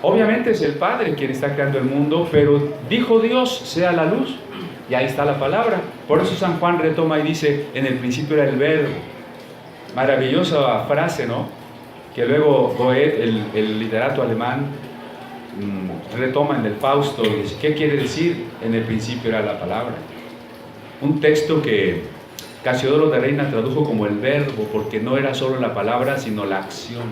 Obviamente es el Padre quien está creando el mundo, pero dijo Dios, sea la luz, y ahí está la palabra. Por eso San Juan retoma y dice, en el principio era el verbo. Maravillosa frase, ¿no? Que luego Goethe, el literato alemán, retoma en el Fausto y dice, ¿qué quiere decir? En el principio era la palabra. Un texto que Casiodoro de Reina tradujo como el verbo, porque no era solo la palabra, sino la acción.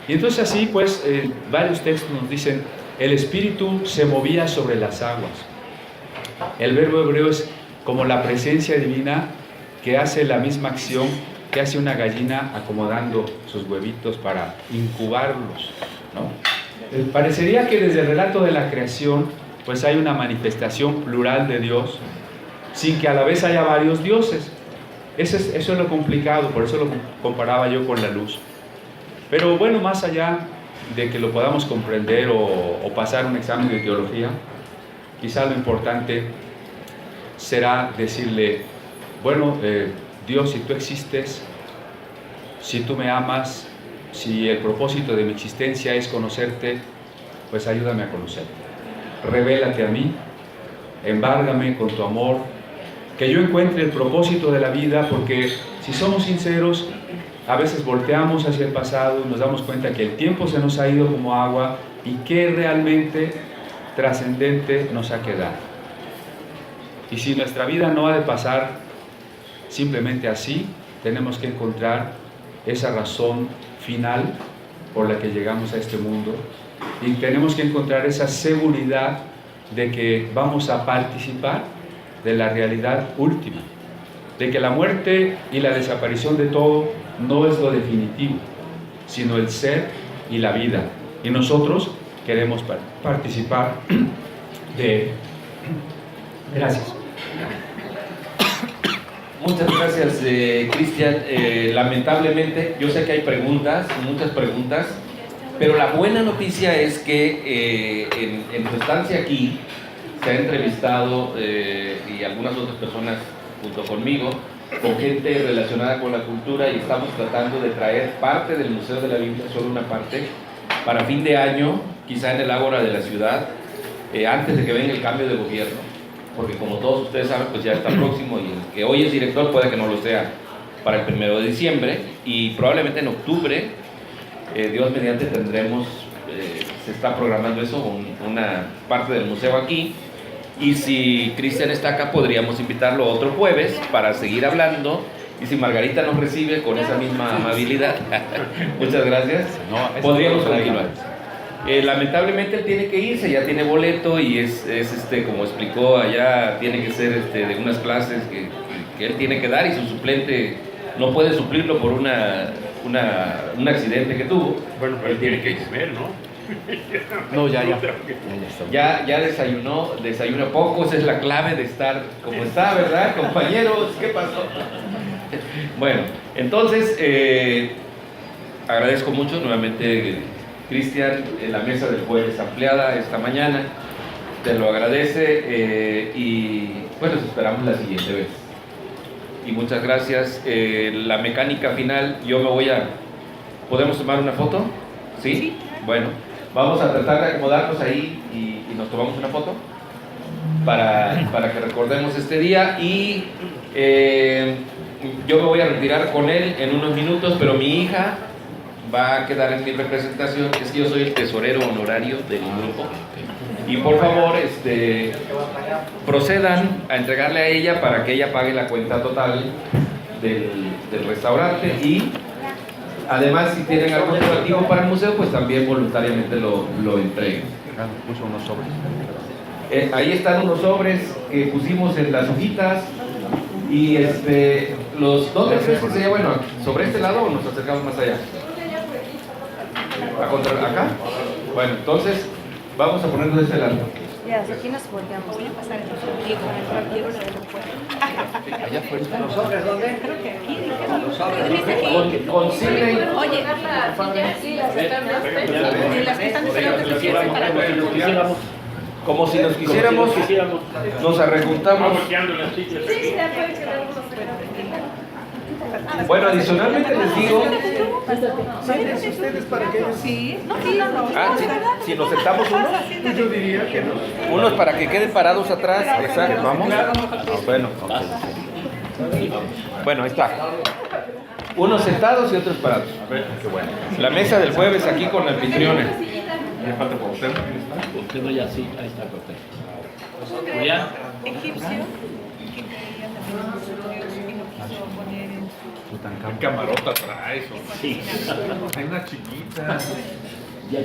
Y entonces así, pues, varios textos nos dicen, el Espíritu se movía sobre las aguas. El verbo hebreo es como la presencia divina que hace la misma acción que hace una gallina acomodando sus huevitos para incubarlos, ¿no? Parecería que desde el relato de la creación, pues hay una manifestación plural de Dios, sin que a la vez haya varios dioses. Eso es lo complicado, por eso lo comparaba yo con la luz. Pero bueno, más allá de que lo podamos comprender o pasar un examen de teología, quizá lo importante será decirle, bueno, Dios, si tú existes, si tú me amas, si el propósito de mi existencia es conocerte, pues ayúdame a conocerte. Revélate a mí, embárgame con tu amor, que yo encuentre el propósito de la vida, porque si somos sinceros, a veces volteamos hacia el pasado y nos damos cuenta que el tiempo se nos ha ido como agua y que realmente trascendente nos ha quedado. Y si nuestra vida no ha de pasar simplemente así, tenemos que encontrar esa razón final por la que llegamos a este mundo y tenemos que encontrar esa seguridad de que vamos a participar de la realidad última, de que la muerte y la desaparición de todo no es lo definitivo, sino el ser y la vida. Y nosotros queremos participar de... Gracias. Muchas gracias, Cristian. Lamentablemente, yo sé que hay preguntas, muchas preguntas, pero la buena noticia es que en tu estancia aquí se ha entrevistado y algunas otras personas junto conmigo con gente relacionada con la cultura y estamos tratando de traer parte del Museo de la Biblia, solo una parte, para fin de año, quizá en el Ágora de la ciudad, antes de que venga el cambio de gobierno, porque como todos ustedes saben, pues ya está próximo y el que hoy es director puede que no lo sea para el 1 de diciembre y probablemente en octubre, Dios mediante, tendremos, se está programando eso, una parte del museo aquí. Y si Cristian está acá, podríamos invitarlo otro jueves para seguir hablando. Y si Margarita nos recibe con esa misma amabilidad, muchas gracias, podríamos continuar. Lamentablemente él tiene que irse, ya tiene boleto y es como explicó allá, tiene que ser de unas clases que él tiene que dar y su suplente no puede suplirlo por un accidente que tuvo. Bueno, pero él tiene que comer, ¿no? No, ya desayuna poco, esa es la clave de estar como está, ¿verdad, compañeros? ¿Qué pasó? Bueno, entonces agradezco mucho nuevamente, Cristian, la mesa del jueves ampliada esta mañana. Te lo agradece y bueno, nos esperamos la siguiente vez. Y muchas gracias. La mecánica final, yo me voy a... ¿Podemos tomar una foto? ¿Sí? Sí. Bueno, vamos a tratar de acomodarnos ahí y nos tomamos una foto para que recordemos este día. Y yo me voy a retirar con él en unos minutos, pero mi hija va a quedar en mi representación. Es que yo soy el tesorero honorario del grupo. Y por favor, procedan a entregarle a ella para que ella pague la cuenta total del restaurante y además si tienen algún donativo para el museo, pues también voluntariamente lo entreguen. Puso unos sobres. Ahí están unos sobres que pusimos en las hojitas y ¿dónde crees que sería bueno? ¿Sobre este lado o nos acercamos más allá? ¿Acá? Bueno, entonces vamos a ponernos de este lado. Ya, aquí nos volteamos. Voy a pasar Allá afuera. ¿Los hombres dónde? Creo que aquí. Los hombres. Consignen. Oye, las que están esperando Como si nos quisiéramos, nos arrejuntamos. Bueno, adicionalmente les digo. ¿Siéntense ustedes para que ellos? Sí, Si nos sentamos unos. Yo diría que no. Unos para que queden parados atrás. Exacto, vamos. Bueno, bueno, ahí está. Unos sentados y otros parados. Qué bueno. La mesa del jueves aquí con anfitriones. Me falta por usted. Usted vaya así, ahí está Cortés. Julián. egipcio. Un camarota atrás. Sí. Hay una chiquita. Ya.